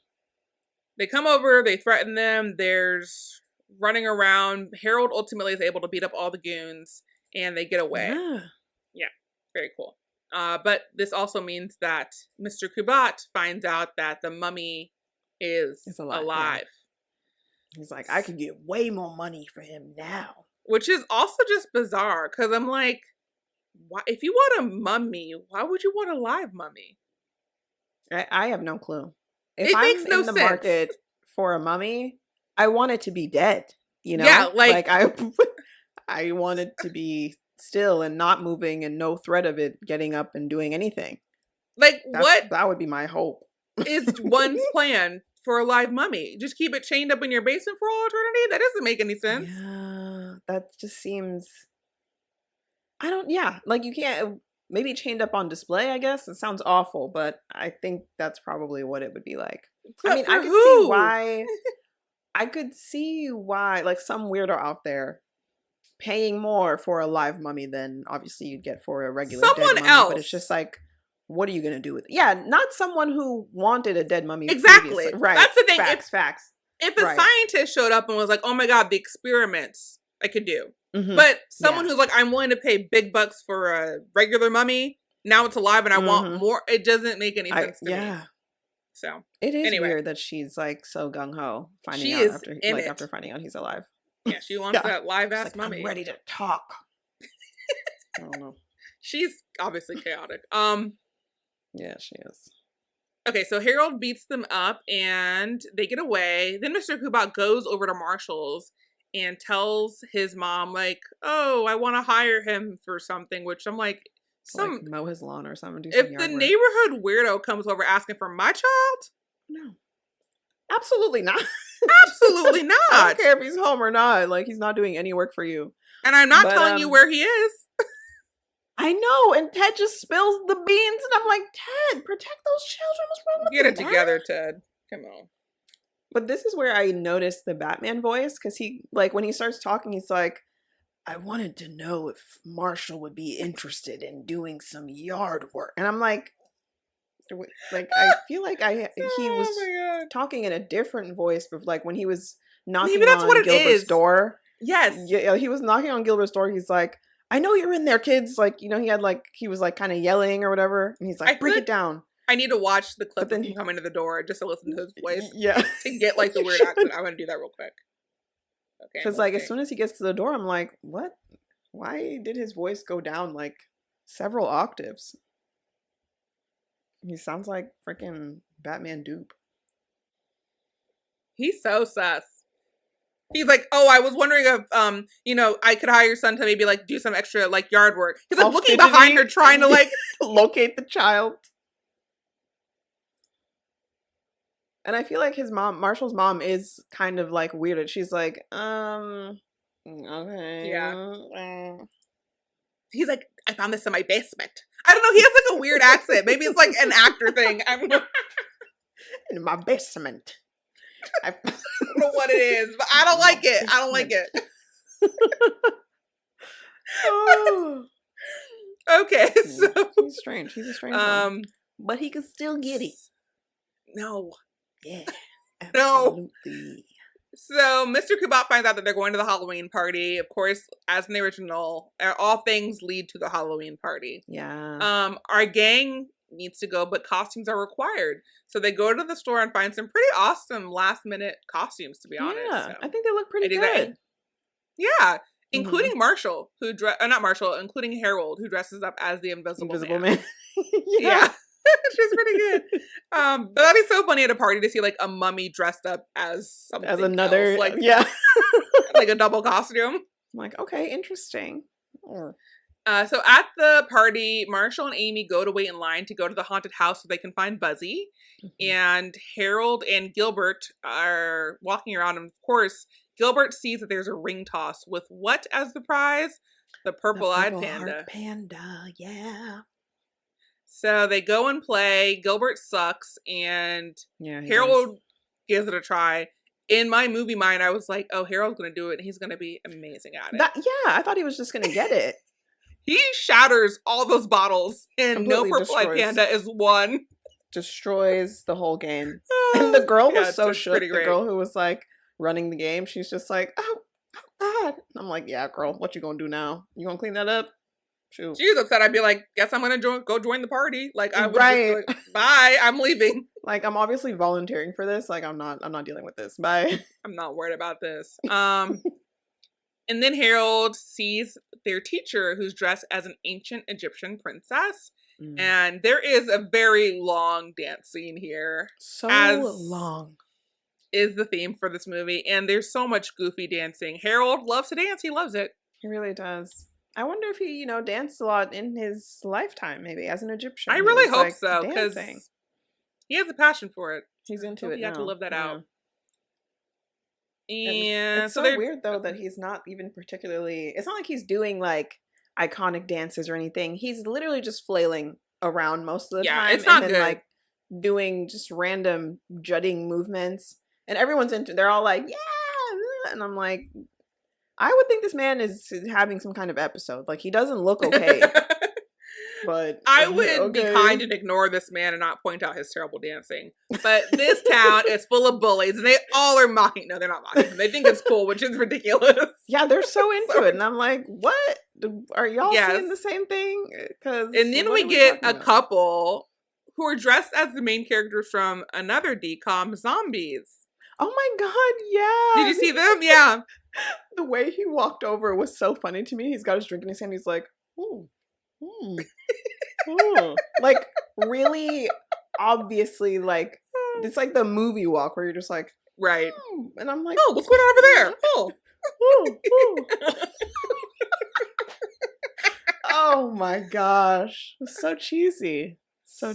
They come over, they threaten them, there's running around. Harold ultimately is able to beat up all the goons, and they get away. Yeah. Yeah, very cool. But this also means that Mr. Kubat finds out that the mummy is He's alive. alive. Yeah. He's like, I could get way more money for him now. Which is also just bizarre, because I'm like, why, if you want a mummy, why would you want a live mummy? I have no clue. If It I'm makes no in the sense. market for a mummy, I want it to be dead. You know? Yeah, like I want it to be still and not moving and no threat of it getting up and doing anything. That would be my hope. is one's plan for a live mummy? Just keep it chained up in your basement for all eternity? That doesn't make any sense. Yeah, that just seems. Like you can't. Maybe chained up on display, I guess. It sounds awful, but I think that's probably what it would be like. But I mean, I could see why, like some weirdo out there paying more for a live mummy than obviously you'd get for a regular someone dead mummy. else. But it's just like, what are you gonna do with it? Yeah, not someone who wanted a dead mummy. Exactly. Previously. Right. That's the thing. Facts. If a scientist showed up and was like, "Oh my god, the experiments I could do," but someone who's like, "I'm willing to pay big bucks for a regular mummy. Now it's alive, and I want more." It doesn't make any sense to me. So it is weird that she's like so gung ho finding out after finding out he's alive. Yeah, she wants that live ass mummy. I'm ready to talk. I don't know. She's obviously chaotic. Yeah, she is. Okay, so Harold beats them up and they get away. Then Mr. Kubat goes over to Marshall's and tells his mom, like, "Oh, I want to hire him for something," which I'm like, like mow his lawn or something. If the neighborhood weirdo comes over asking for my child, no, absolutely not. Absolutely not. I don't care if he's home or not. Like, he's not doing any work for you. And I'm not telling you where he is. I know. And Ted just spills the beans, and I'm like, Ted, protect those children. What's wrong with you? Get it together, Ted. Come on. But this is where I noticed the Batman voice, because he, like, when he starts talking, he's like, I wanted to know if Marshall would be interested in doing some yard work. And I'm like, I feel like he was talking in a different voice, but like when he was knocking on Gilbert's door. Yes. Yeah, he was knocking on Gilbert's door. He's like, I know you're in there, kids. Like, you know, he was like kind of yelling or whatever. And he's like, break it down. I need to watch the clip of him coming to the door just to listen to his voice. Yeah. To get like the weird accent. I'm going to do that real quick. Okay. Because like as soon as he gets to the door, I'm like, what? Why did his voice go down like several octaves? He sounds like freaking Batman dupe. He's so sus. He's like, oh, I was wondering if, you know, I could hire your son to maybe like do some extra like yard work. He's like looking behind her, trying to like locate the child. And I feel like his mom, Marshall's mom, is kind of like weirded. She's like, okay. Yeah. He's like, I found this in my basement. I don't know. He has like a weird accent. Maybe it's like an actor thing. In my basement. I don't know what it is, but I don't like it. I don't like it. Oh. Okay, so he's strange. He's a strange one. but he can still get it. No. Yeah, No. absolutely. So Mr. Kubat finds out that they're going to the Halloween party. Of course, as in the original, all things lead to the Halloween party. Yeah. Our gang needs to go, but costumes are required. So they go to the store and find some pretty awesome last minute costumes, to be honest. Yeah, So I think they look pretty dig that. good. Yeah, including Marshall, who not Marshall, including Harold, who dresses up as the Invisible Man. Yeah. She's pretty good. But that'd be so funny at a party to see like a mummy dressed up as something as another else, like yeah. like a double costume. I'm like, okay, interesting. So at the party, Marshall and Amy go to wait in line to go to the haunted house so they can find Buzzy. And Harold and Gilbert are walking around, and of course, Gilbert sees that there's a ring toss with what as the prize? The purple-eyed panda. Panda, yeah. So they go and play. Gilbert sucks, and Harold gives it a try. In my movie mind, I was like, oh, Harold's going to do it, and he's going to be amazing at it. Yeah, I thought he was just going to get it. He shatters all those bottles, and Completely no purple-eyed panda is one. Destroys the whole game. And the girl was so shook. The great. Girl who was like running the game, she's just like, oh God. I'm like, yeah, girl, what you gonna do now? You gonna clean that up? Shoot. She was upset. I'd be like, guess I'm gonna go join the party. Like I would right. just like, bye, I'm leaving. Like I'm obviously volunteering for this. Like I'm not dealing with this. Bye. I'm not worried about this. And then Harold sees their teacher who's dressed as an ancient Egyptian princess. And there is a very long dance scene here. So long. Is the theme for this movie. And there's so much goofy dancing. Harold loves to dance. He loves it. He really does. I wonder if he, danced a lot in his lifetime, maybe, as an Egyptian. I really hope so, because he has a passion for it. He's into it. You have to live that out. And it's so weird, though, that he's not even particularly... It's not like he's doing, like, iconic dances or anything. He's literally just flailing around most of the time. Yeah, it's not and good. Then, like, doing just random jutting movements. And everyone's into... They're all like, yeah! And I'm like... I would think this man is having some kind of episode. Like, he doesn't look okay. But I would be kind and ignore this man and not point out his terrible dancing. But this town is full of bullies, and they all are mocking. No, they're not mocking him. They think it's cool, which is ridiculous. Yeah, they're so into it, and I'm like, what? Are y'all seeing the same thing? And then we get a couple who are dressed as the main characters from another DCOM, Zombies. Oh my god, yeah. Did you see them? Yeah. The way he walked over was so funny to me. He's got his drink in his hand. He's like, ooh. Like really obviously like it's like the movie walk where you're just like right and I'm like, oh, what's going on over there? Oh my gosh, it's so cheesy, so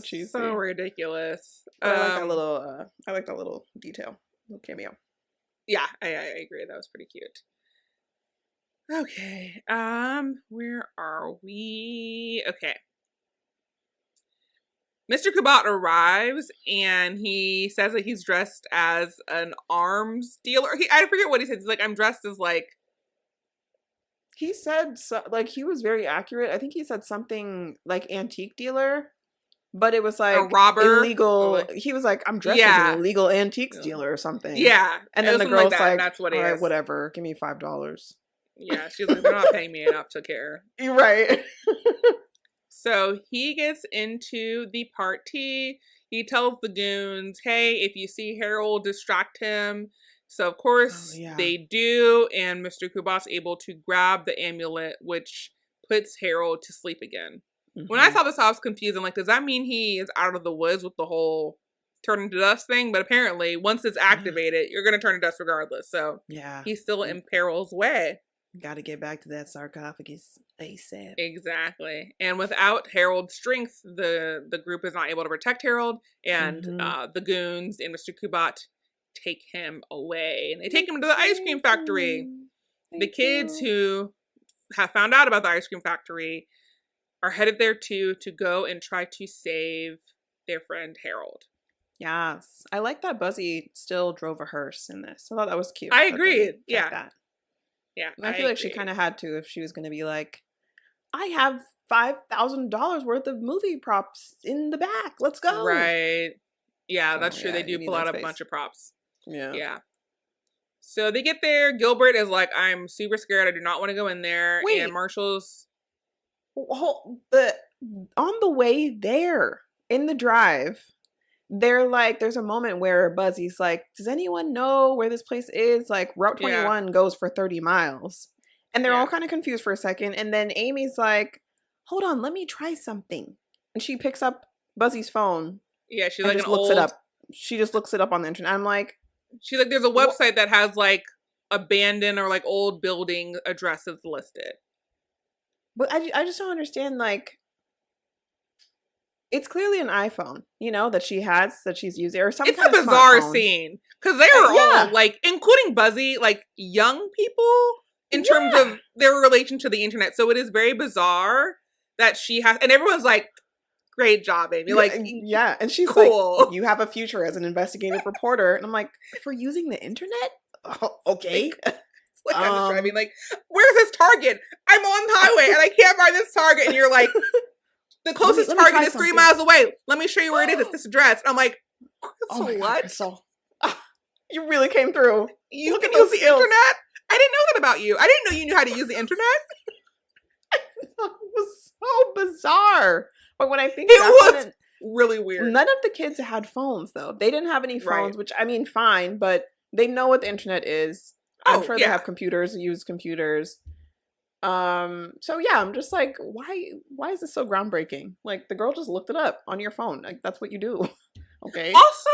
ridiculous. I like that little detail, little cameo. Yeah, I agree, that was pretty cute. Okay, where are we? Okay. Mr. Kubat arrives and he says that he's dressed as an arms dealer. I forget what he said. He's like, I'm dressed as like... He said, like, he was very accurate. I think he said something like antique dealer, but it was like a robber, illegal. He was like, I'm dressed as an illegal antiques dealer or something. Yeah. And then the girl's like, that's what it is. All right, whatever. Give me $5. Yeah, she's like, they're not paying me enough to care. You're right. So he gets into the party. He tells the goons, hey, if you see Harold, distract him. So, of course, they do. And Mr. Kubat's able to grab the amulet, which puts Harold to sleep again. Mm-hmm. When I saw this, I was confused. I'm like, does that mean he is out of the woods with the whole turn into dust thing? But apparently, once it's activated, you're going to turn to dust regardless. So, he's still in Peril's way. Got to get back to that sarcophagus ASAP. Exactly. And without Harold's strength, the group is not able to protect Harold. And the goons and Mr. Kubat take him away. And they take him to the ice cream factory. The kids who have found out about the ice cream factory are headed there too to go and try to save their friend Harold. Yes. I like that Buzzy still drove a hearse in this. I thought that was cute. I agree. Yeah. That. Yeah. I feel like she kind of had to if she was going to be like, I have $5,000 worth of movie props in the back. Let's go. Right. Yeah, So, that's true. yeah, They do you need pull that out a space. bunch of props. Yeah. Yeah. So they get there. Gilbert is like, I'm super scared. I do not want to go in there. Wait. And Marshall's... On the way there, in the drive, they're like, there's a moment where Buzzy's like, does anyone know where this place is? Like, Route 21 goes for 30 miles. And they're all kind of confused for a second. And then Amy's like, hold on, let me try something. And she picks up Buzzy's phone. Yeah, she's like just an looks old... it up. She just looks it up on the internet. I'm like... She's like, there's a website that has like abandoned or like old building addresses listed. But I just don't understand, like... It's clearly an iPhone, you know, that she has, that she's using, or some kind of It's a bizarre smartphone. scene. Because they are all, like, including Buzzy, like, young people in terms of their relation to the internet. So it is very bizarre that she has, and everyone's like, great job, Amy. Like, yeah. And she's cool. Like, you have a future as an investigative reporter. And I'm like, for using the internet? Oh, okay. Like, I'm just driving, like, where's this Target? I'm on the highway and I can't find this Target. And you're like, the closest Target is 3 miles away. Let me show you where it is. It's this address. And I'm like, oh my what? God, Crystal. You really came through. You can use the internet? I didn't know that about you. I didn't know you knew how to use the internet. It was so bizarre. But when I think it was really weird. None of the kids had phones, though. They didn't have any phones, which, I mean, fine, but they know what the internet is. I'm sure they have computers, use computers. So yeah, I'm just like, why is this so groundbreaking? Like, the girl just looked it up on your phone. Like, that's what you do. Okay. Also,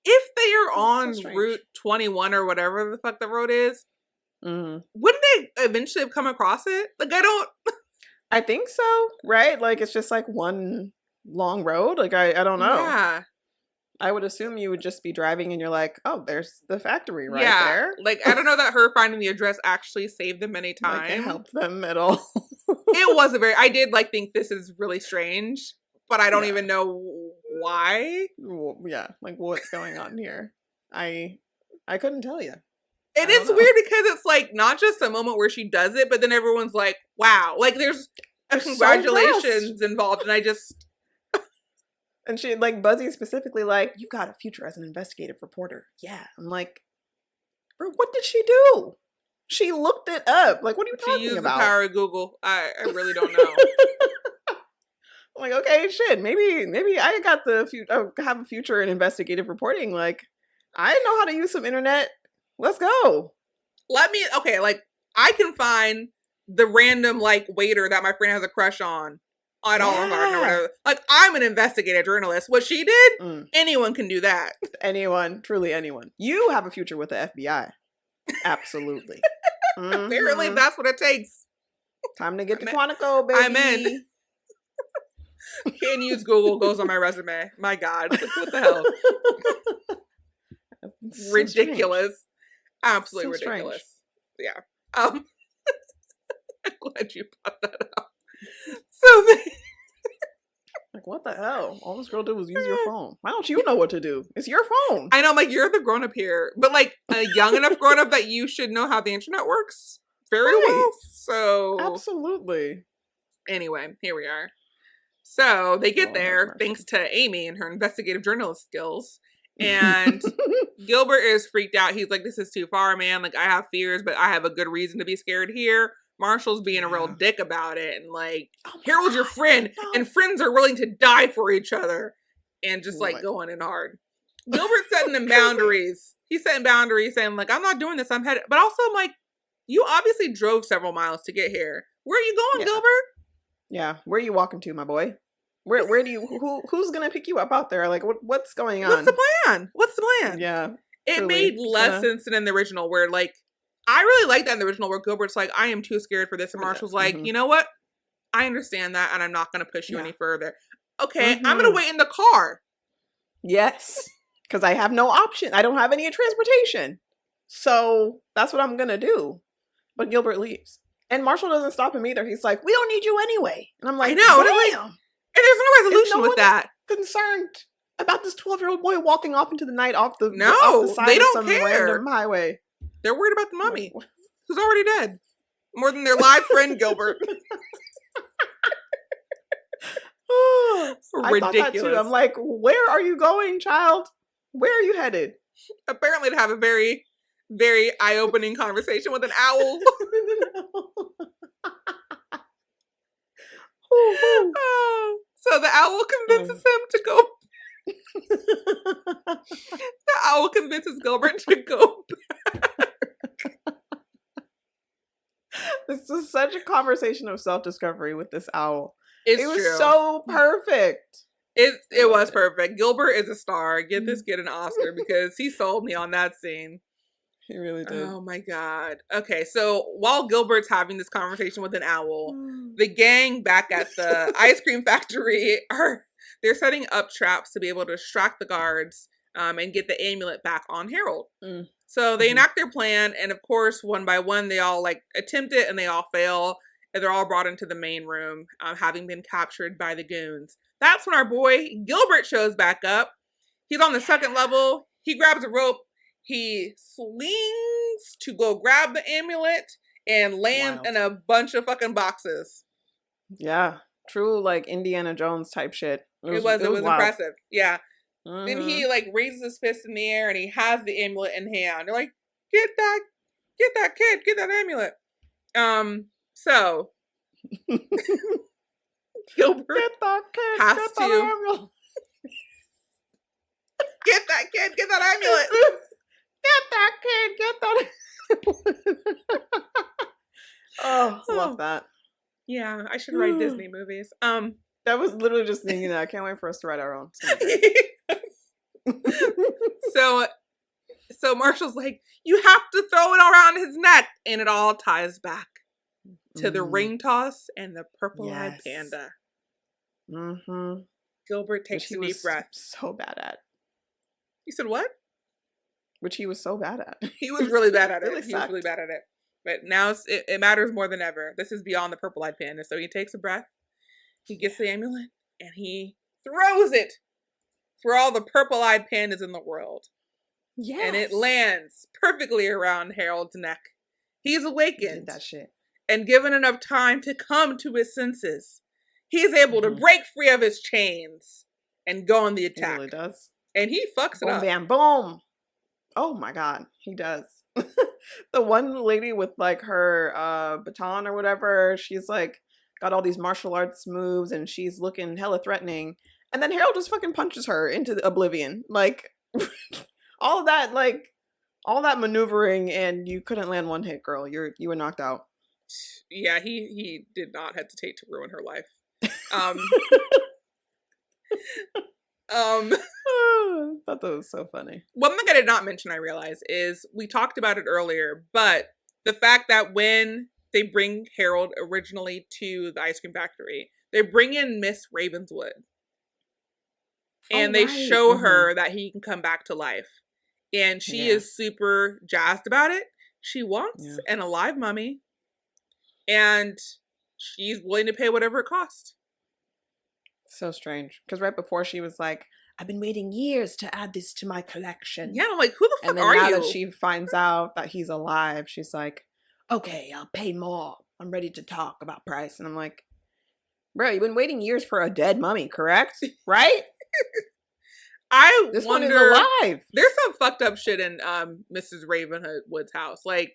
if they are on Route 21 or whatever the fuck the road is, wouldn't they eventually have come across it? Like, I think so, right? Like, it's just like one long road. Like, I don't know. Yeah. I would assume you would just be driving and you're like, oh, there's the factory right there. Like, I don't know that her finding the address actually saved them any time. Like, it helped them at all. It was I did, like, think this is really strange, but I don't even know why. Well, yeah, like, what's going on here? I couldn't tell you. And it's weird because it's, like, not just a moment where she does it, but then everyone's like, wow. Like, there's a congratulations involved, and I just... And she, like, Buzzy specifically, like, you got a future as an investigative reporter. Yeah. I'm like, bro, what did she do? She looked it up. Like, what are you talking about? She used the power of Google. I really don't know. I'm like, okay, shit. Maybe I got have a future in investigative reporting. Like, I know how to use some internet. Let's go. Like, I can find the random, like, waiter that my friend has a crush on Olive Garden or whatever. Like, I'm an investigative journalist. What she did, anyone can do that. Anyone, truly anyone. You have a future with the FBI. Absolutely. Apparently, that's what it takes. Time to get to Quantico, baby. I'm in. Can't use Google, goes on my resume. My God. What the hell? So ridiculous. Strange. Absolutely so ridiculous. Strange. Yeah. I'm glad you brought that up. So like, what the hell? All this girl did was use your phone. Why don't you know what to do? It's your phone. I know, I'm like, you're the grown up here, but like a young enough grown up that you should know how the internet works very well. So absolutely. Anyway, here we are. So they get there thanks to Amy and her investigative journalist skills. And Gilbert is freaked out. He's like, this is too far, man. Like, I have fears, but I have a good reason to be scared here. Marshall's being a real dick about it. And like, Harold's your friend. And friends are willing to die for each other. And just like going in hard. Gilbert's setting them boundaries. He's setting boundaries saying like, I'm not doing this. I'm headed. But also I'm like, you obviously drove several miles to get here. Where are you going, Gilbert? Yeah. Where are you walking to, my boy? Where do you, who's going to pick you up out there? Like, what's going on? What's the plan? Yeah. It made less sense than in the original where like, I really like that in the original where Gilbert's like, I am too scared for this. And Marshall's like, you know what? I understand that. And I'm not going to push you any further. Okay. I'm going to wait in the car. Yes. Because I have no option. I don't have any transportation. So that's what I'm going to do. But Gilbert leaves. And Marshall doesn't stop him either. He's like, we don't need you anyway. And I'm like, I know. Damn. And there's no resolution with that. Concerned about this 12-year-old boy walking off into the night off the side they of don't some care. random highway. They're worried about the mummy, who's already dead. More than their live friend, Gilbert. I thought that too. I'm Ridiculous. like, where are you going, child? Where are you headed? Apparently to have a very, very eye-opening conversation with an owl. Oh, so the owl convinces him to go. The owl convinces Gilbert to go. This is such a conversation of self-discovery with this owl. It's It was true. so perfect. It was perfect. Gilbert is a star. Give this kid an Oscar because he sold me on that scene. He really did. Oh my god. Okay, so while Gilbert's having this conversation with an owl, the gang back at the ice cream factory they're setting up traps to be able to distract the guards and get the amulet back on Harold. So they enact their plan, and of course, one by one, they all like attempt it and they all fail, and they're all brought into the main room, having been captured by the goons. That's when our boy Gilbert shows back up. He's on the second level. He grabs a rope. He slings to go grab the amulet and lands in a bunch of fucking boxes. Yeah, true, like Indiana Jones type shit. It was impressive. Yeah. Then he like raises his fist in the air and he has the amulet in hand. They're like, get that kid, get that amulet. So Gilbert Get that kid, has get to that amulet. get that kid, get that amulet. Get that kid, get that. Oh, love that. Yeah, I should write Disney movies. That was literally just thinking that. I can't wait for us to write our own. So Marshall's like, you have to throw it around his neck, and it all ties back to the ring toss and the purple-eyed panda. Gilbert takes a deep breath. So bad at. You said what? Which he was so bad at. He was really bad at it. Really He was really bad at it. But now it matters more than ever. This is beyond the purple-eyed panda. So he takes a breath. He gets the amulet and he throws it for all the purple-eyed pandas in the world. Yes. And it lands perfectly around Harold's neck. He's awakened. He did that shit. And given enough time to come to his senses, he's able to break free of his chains and go on the attack. He really does. And he fucks it up. Bam, boom. Oh my god, he does. The one lady with like her baton or whatever, she's like got all these martial arts moves and she's looking hella threatening. And then Harold just fucking punches her into oblivion. Like all that maneuvering, and you couldn't land one hit, girl. You were knocked out. Yeah, he did not hesitate to ruin her life. I thought that was so funny. One thing I did not mention, I realize, is we talked about it earlier, but the fact that when they bring Harold originally to the ice cream factory, they bring in Miss Ravenswood. And they show her that he can come back to life. And she is super jazzed about it. She wants an alive mummy. And she's willing to pay whatever it costs. So strange. Because right before she was like, I've been waiting years to add this to my collection. Yeah, I'm like, who the fuck and then are now you? that she finds out that he's alive, she's like, okay, I'll pay more. I'm ready to talk about price. And I'm like, bro, you've been waiting years for a dead mummy, correct? Right? This one is alive. There's some fucked up shit in Mrs. Ravenwood's house. Like,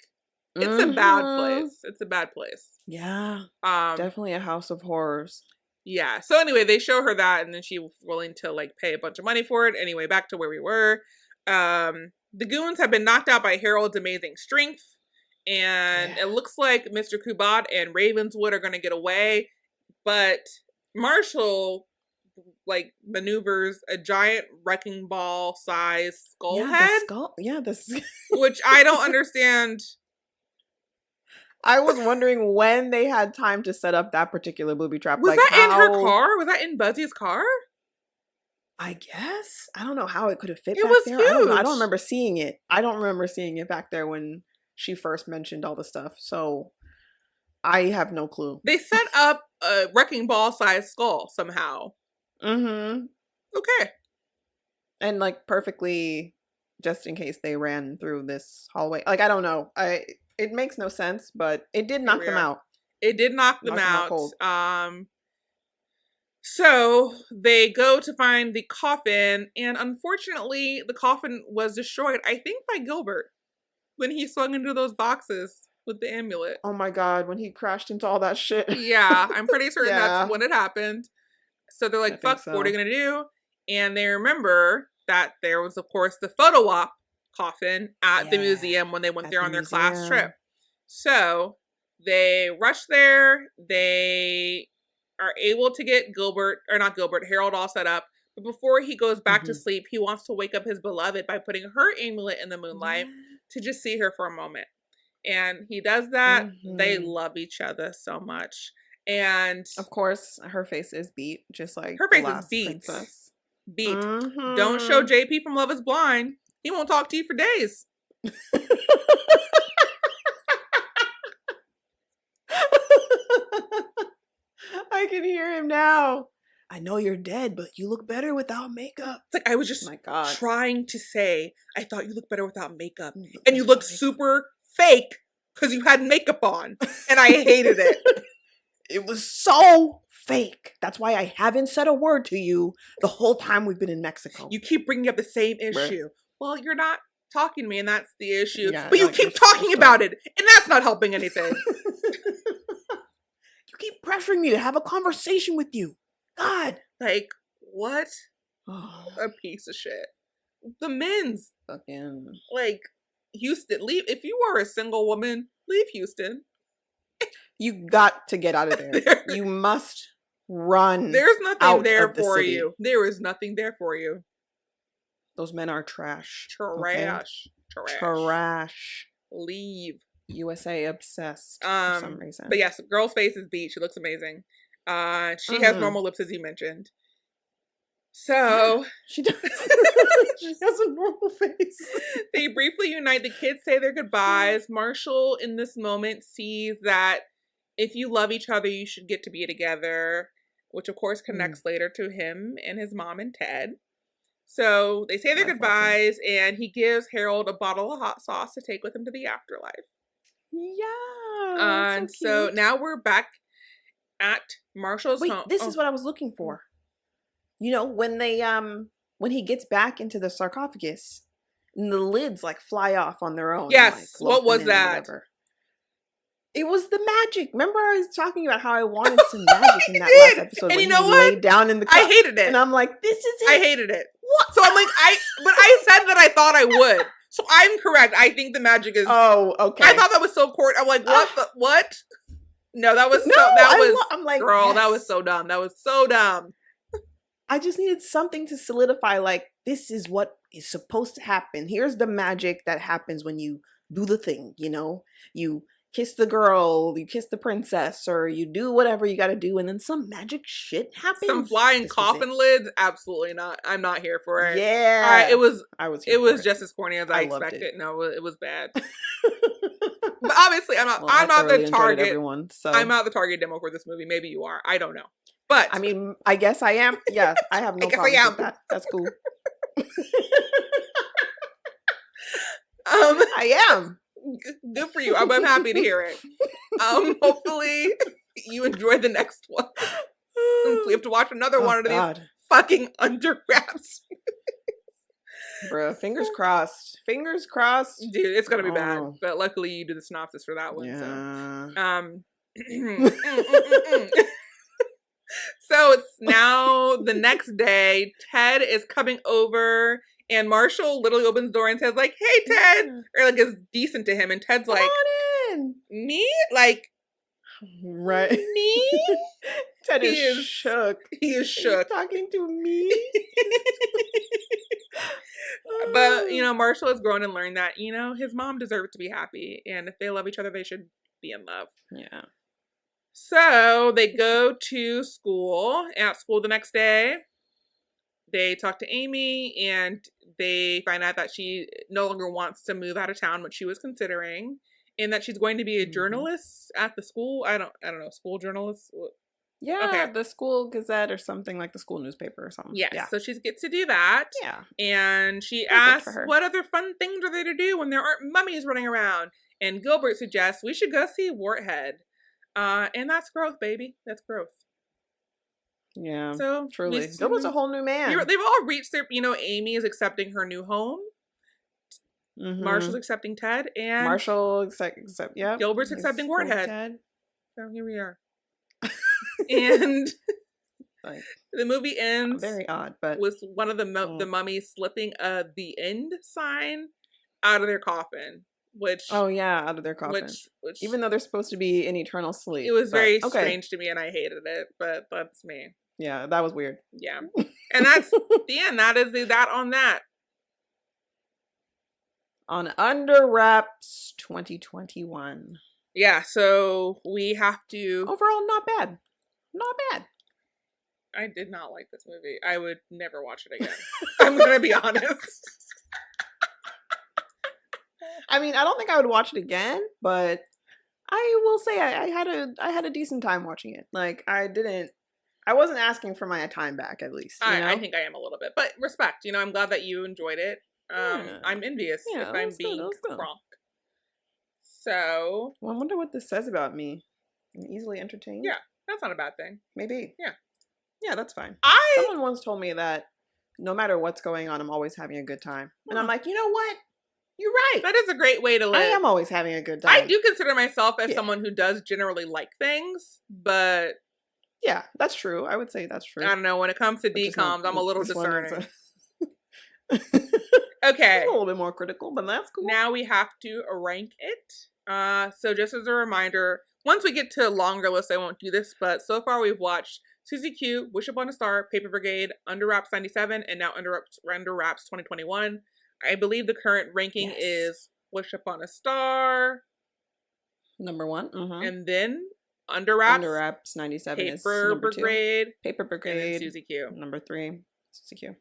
it's a bad place. It's a bad place. Yeah. Definitely a house of horrors. Yeah. So anyway, they show her that, and then she was willing to like pay a bunch of money for it. Anyway, back to where we were. The goons have been knocked out by Harold's amazing strength, and it looks like Mr. Kubat and Ravenswood are going to get away, but Marshall like maneuvers a giant wrecking ball size skull head. Which I don't understand. I was wondering when they had time to set up that particular booby trap. Was that in her car? Was that in Buzzy's car? I guess. I don't know how it could have fit. It was there. huge. I don't remember seeing it. I don't remember seeing it back there when she first mentioned all the stuff. So I have no clue. They set up a wrecking ball sized skull somehow. Mm-hmm. Okay. And like perfectly, just in case they ran through this hallway. Like, I don't know. It makes no sense, but it did knock them out. It did knock them out. So they go to find the coffin, and unfortunately, the coffin was destroyed, I think, by Gilbert when he swung into those boxes with the amulet. Oh my God, when he crashed into all that shit. Yeah, I'm pretty certain Yeah. that's when it happened. So they're I like, think fuck, what are you so. going to do? And they remember that there was, of course, the photo op coffin at the Yeah, museum when they went at there the on their class museum. trip. So they rush there. They are able to get Harold all set up. But before he goes back to Mhm. sleep, he wants to wake up his beloved by putting her amulet in the moonlight Yeah. to just see her for a moment. And he does that. They Mhm. love each other so much. And Of course, her face is beat, just like her the face is last beat. princess. Beat. Don't show Mhm. JP from Love is Blind. He won't talk to you for days. I can hear him now. I know you're dead, but you look better without makeup. It's like I was just My God. trying to say, I thought you looked better without makeup. You look And you better look without makeup. super fake because you had makeup on. And I hated it. It was so fake. That's why I haven't said a word to you the whole time we've been in Mexico. You keep bringing up the same Bruh. issue. Well, you're not talking to me, and that's the issue. Yeah, but you like, keep just talking about it, and that's not helping anything. You keep pressuring me to have a conversation with you. God. Like, what Oh, a piece of shit. The men's, fucking. like, Houston, leave. If you are a single woman, leave Houston. You got to get out of there. You must run. There's nothing out there of the for city. you. There is nothing there for you. Those men are trash. Trash. Okay? Trash. Trash. Leave. USA obsessed for some reason. But yes, girl's face is beat. She looks amazing. She has normal lips, as you mentioned. So she does. She has a normal face. They briefly unite. The kids say their goodbyes. Marshall, in this moment, sees that if you love each other, you should get to be together, which of course connects later to him and his mom and Ted. So they say their goodbyes, and he gives Harold a bottle of hot sauce to take with him to the afterlife. Yeah. And so now we're back at Marshall's home. This is what I was looking for. You know, when they when he gets back into the sarcophagus, and the lids like fly off on their own. Yes. And, like, What was that? It was the magic. Remember, I was talking about how I wanted some magic in that last episode. And when you know he what? laid down in the cup. I hated it. And I'm like, this is it. I hated it. What? So I'm like, but I said that I thought I would. So I'm correct. I think the magic is. Oh, okay. I thought that was so court. I'm like, what? No, that was I'm like, girl, yes. that was so dumb. That was so dumb. I just needed something to solidify, like, this is what is supposed to happen. Here's the magic that happens when you do the thing, you know? You kiss the girl, you kiss the princess, or you do whatever you gotta do, and then some magic shit happens. Some flying coffin lids? Absolutely not. I'm not here for it. Yeah. All right, it was it. just as corny as I expected. It. No, it was bad. But obviously, I'm not the target. Everyone, so. I'm not the target demo for this movie. Maybe you are. I don't know. But I mean, I guess I am. Yeah, I have no problem with that. That's cool. I am. Good for you. I'm happy to hear it. Hopefully you enjoy the next one. Since we have to watch another one of these fucking under wraps. Bruh, fingers crossed. Fingers crossed. Dude, it's gonna be bad. But luckily you do the synopsis for that one. Yeah. So so it's now the next day. Ted is coming over, and Marshall literally opens the door and says, like, hey, Ted. Or, like, is decent to him. And Ted's like, come on in. Me? Like, right. Me? Ted is shook. He is shook. Talking to me? But, you know, Marshall has grown and learned that, you know, his mom deserves to be happy. And if they love each other, they should be in love. Yeah. So they go to school. At school the next day, they talk to Amy, and they find out that she no longer wants to move out of town, which she was considering, and that she's going to be a journalist at the school. I don't know, school journalist. Yeah, okay. The school gazette or something, like the school newspaper or something. Yes, yeah. So she gets to do that. Yeah. And she asks, what other fun things are there to do when there aren't mummies running around? And Gilbert suggests we should go see Warthead. And that's growth, baby. That's growth. Yeah, So truly. Gilbert's a whole new man. they've all reached their, Amy is accepting her new home. Marshall's accepting Ted, and Marshall accept yep. Gilbert's accepting Cool Warthead. Ted. So here we are. And like, the movie ends very odd, but with one of the mummies slipping the end sign out of their coffin. Which out of their coffin. Which even though they're supposed to be in eternal sleep. It was very strange to me, and I hated it. But that's me. Yeah, that was weird. Yeah, and that's the end. That is that on that. On Under Wraps 2021. Yeah, so we have to. Overall, not bad. Not bad. I did not like this movie. I would never watch it again. I'm gonna be honest. I mean, I don't think I would watch it again, but I will say I had a decent time watching it. Like, I wasn't asking for my time back, at least. I think I am a little bit, but respect. I'm glad that you enjoyed it. I'm envious if I'm being wrong. So, well, I wonder what this says about me. I'm easily entertained. Yeah, that's not a bad thing. Maybe. Yeah, that's fine. Someone once told me that no matter what's going on, I'm always having a good time, and I'm like, you know what? You're right. That is a great way to live. I am always having a good time. I do consider myself as someone who does generally like things, but yeah, that's true. I would say that's true. I don't know. When it comes to DComs, I'm a little discerning. Okay. A little bit more critical, but that's cool. Now we have to rank it. So just as a reminder, once we get to a longer list, I won't do this, but so far we've watched Susie Q, Wish Upon a Star, Paper Brigade, Under Wraps 97, and now Under Wraps 2021. I believe the current ranking is Wish Upon a Star. Number 1. And then Under Wraps 97 Paper is number Brigade. 2. Paper Brigade. And then Susie Q. Number 3. Susie Q.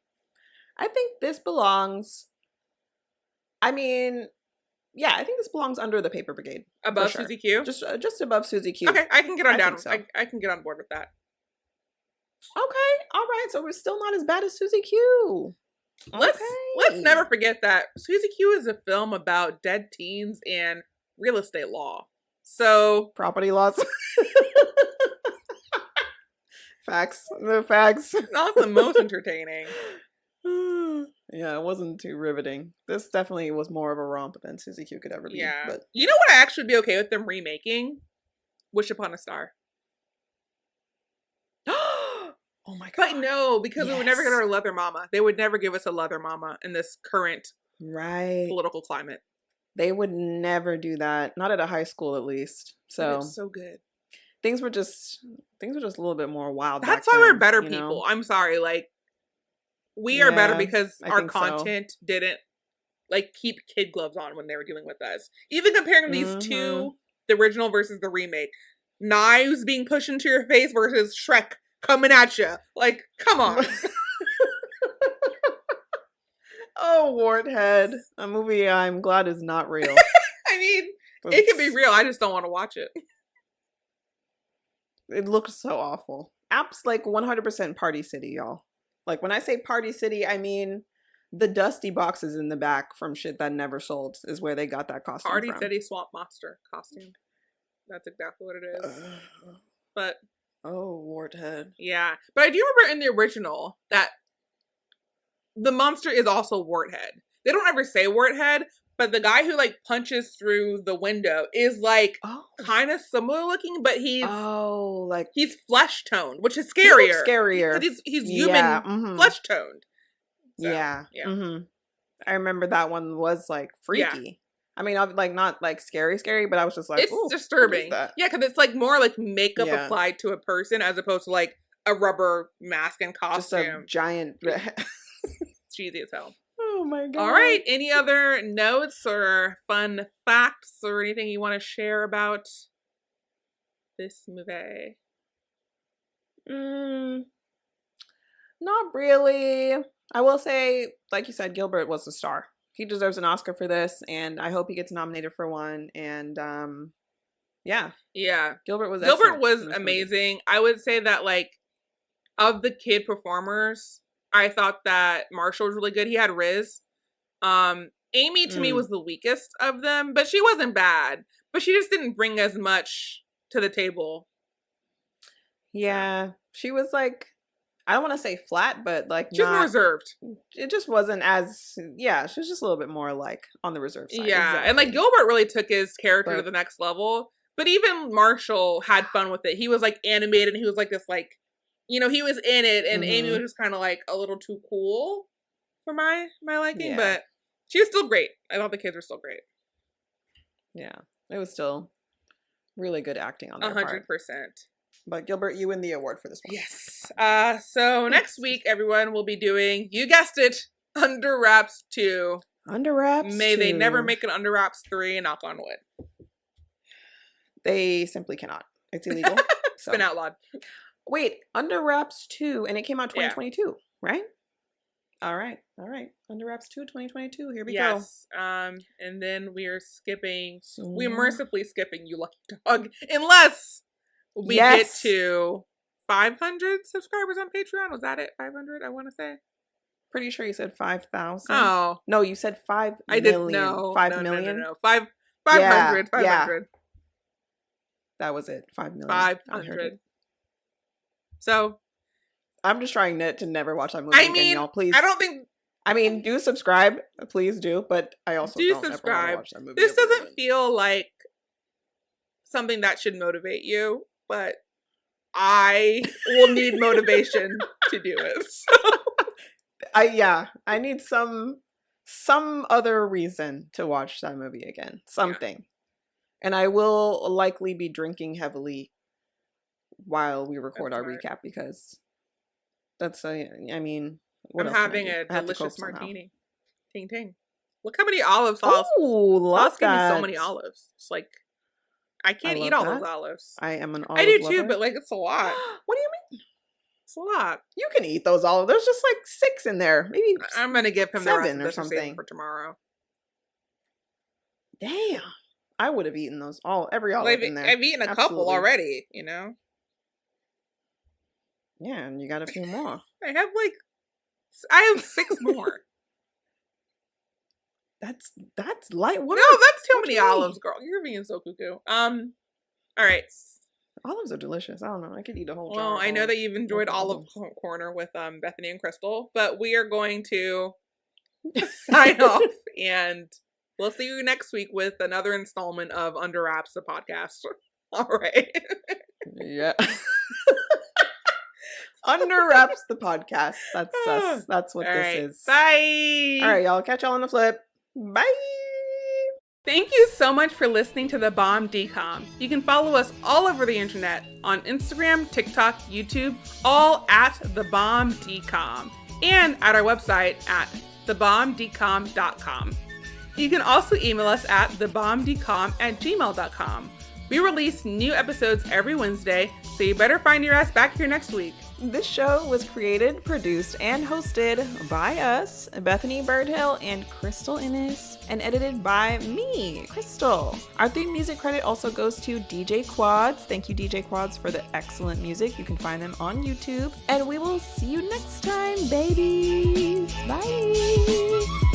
I think this belongs... I mean... Yeah, I think this belongs under the Paper Brigade. Above Susie Q? Just above Susie Q. Okay, I can get on down. So. I can get on board with that. Okay, all right. So we're still not as bad as Susie Q. Let's never forget that Susie Q is a film about dead teens and real estate law. So property laws. Facts. The facts. Not the most entertaining. Yeah, it wasn't too riveting. This definitely was more of a romp than Susie Q could ever be. Yeah. But you know what I actually would be okay with them remaking? Wish Upon a Star. Oh my god. But no, because we would never get our leather mama. They would never give us a leather mama in this current political climate. They would never do that. Not at a high school, at least. So it's so good. Things were just a little bit more wild. That's why we're better people. I'm sorry. Like, we are better because our content didn't keep kid gloves on when they were dealing with us. Even comparing these two, the original versus the remake, knives being pushed into your face versus Shrek coming at you. Like, come on. Oh, Warthead. A movie I'm glad is not real. I mean, it can be real. I just don't want to watch it. It looks so awful. Apps 100% Party City, y'all. Like, when I say Party City, I mean the dusty boxes in the back from shit that never sold is where they got that costume Party from. City Swamp Monster costume. That's exactly what it is. But oh, Warthead. Yeah. But I do remember in the original that the monster is also Warthead. They don't ever say Warthead, but the guy who punches through the window is kind of similar looking, but he's he's flesh toned, which is scarier. Scarier. He's human flesh toned. So, yeah. I remember that one was freaky. Yeah. I mean, not scary, but I was just it's disturbing. Yeah, because it's more makeup applied to a person as opposed to a rubber mask and costume. Just a giant. Cheesy as hell. Oh my god. All right. Any other notes or fun facts or anything you want to share about this movie? Not really. I will say, like you said, Gilbert was the star. He deserves an Oscar for this, and I hope he gets nominated for one. And yeah. Gilbert was amazing. I would say that of the kid performers, I thought that Marshall was really good. He had Riz. Amy to me was the weakest of them, but she wasn't bad. But she just didn't bring as much to the table. Yeah, she was I don't want to say flat, but like She was more reserved. It just wasn't as, yeah, she was just a little bit more like on the reserved side. Yeah, exactly. and like Gilbert really took his character to the next level. But even Marshall had fun with it. He was like animated, and he was like this like, you know, he was in it, and Amy was just kind of like a little too cool for my liking. But she was still great. I thought the kids were still great. Yeah, it was still really good acting on their 100%. But Gilbert, you win the award for this one. Yes. So next week, everyone will be doing, you guessed it, Under Wraps 2. Under Wraps May 2. they never make an Under Wraps 3, knock on wood. They simply cannot. It's illegal. It's been outlawed. Wait, Under Wraps 2, and it came out 2022, right? All right. Under Wraps 2, 2022. Here we go. Yes. And then we're mercifully skipping You Lucky Dog, unless we get to 500 subscribers on Patreon. Was that it? 500, I want to say. Pretty sure you said 5,000. Oh. No, you said 5 I million. didn't know. 5 million? No. 500. 500. Yeah. That was it. 5 million. 500. So I'm just trying to never watch that movie again, y'all. Please. Do subscribe. Please do. But I also don't subscribe. Ever watch that movie. This doesn't feel like something that should motivate you, but I will need motivation to do it. So. I need some other reason to watch that movie again. Something. Yeah. And I will likely be drinking heavily while we record our recap, because I'm having a delicious martini. Ting ting. Look how many olives. Oh, love that. Give me so many olives. It's like, I can't eat all those olives. I am an olive I do lover. too, but like it's a lot. What do you mean? It's a lot. You can eat those olives. There's just like 6 in there. Maybe I'm gonna give him 7 the rest or of something for tomorrow. Damn. I would have eten those every olive in there. I've eaten a couple already, you know? Yeah, and you got a few more. I have 6 more. That's light. No, that's too many olives, girl. You're being so cuckoo. All right. Olives are delicious. I don't know. I could eat a whole jar. Well, I know that you've enjoyed Olive Corner with Bethany and Crystal, but we are going to sign off, and we'll see you next week with another installment of Under Wraps, the podcast. All right. Yeah. Under Wraps, the podcast. That's us. That's what this is. Bye. All right, y'all. Catch y'all on the flip. Bye. Thank you so much for listening to The Bomb Decom. You can follow us all over the internet on Instagram, TikTok, YouTube, all at The Bomb Decom, and at our website at thebombdecom.com. You can also email us at thebombdecom@gmail.com. We release new episodes every Wednesday, so you better find your ass back here next week. This show was created, produced, and hosted by us, Bethany Birdhill and Crystal Innes, and edited by me, Crystal. Our theme music credit also goes to DJ Quads. Thank you, DJ Quads, for the excellent music. You can find them on YouTube. And we will see you next time, babies. Bye.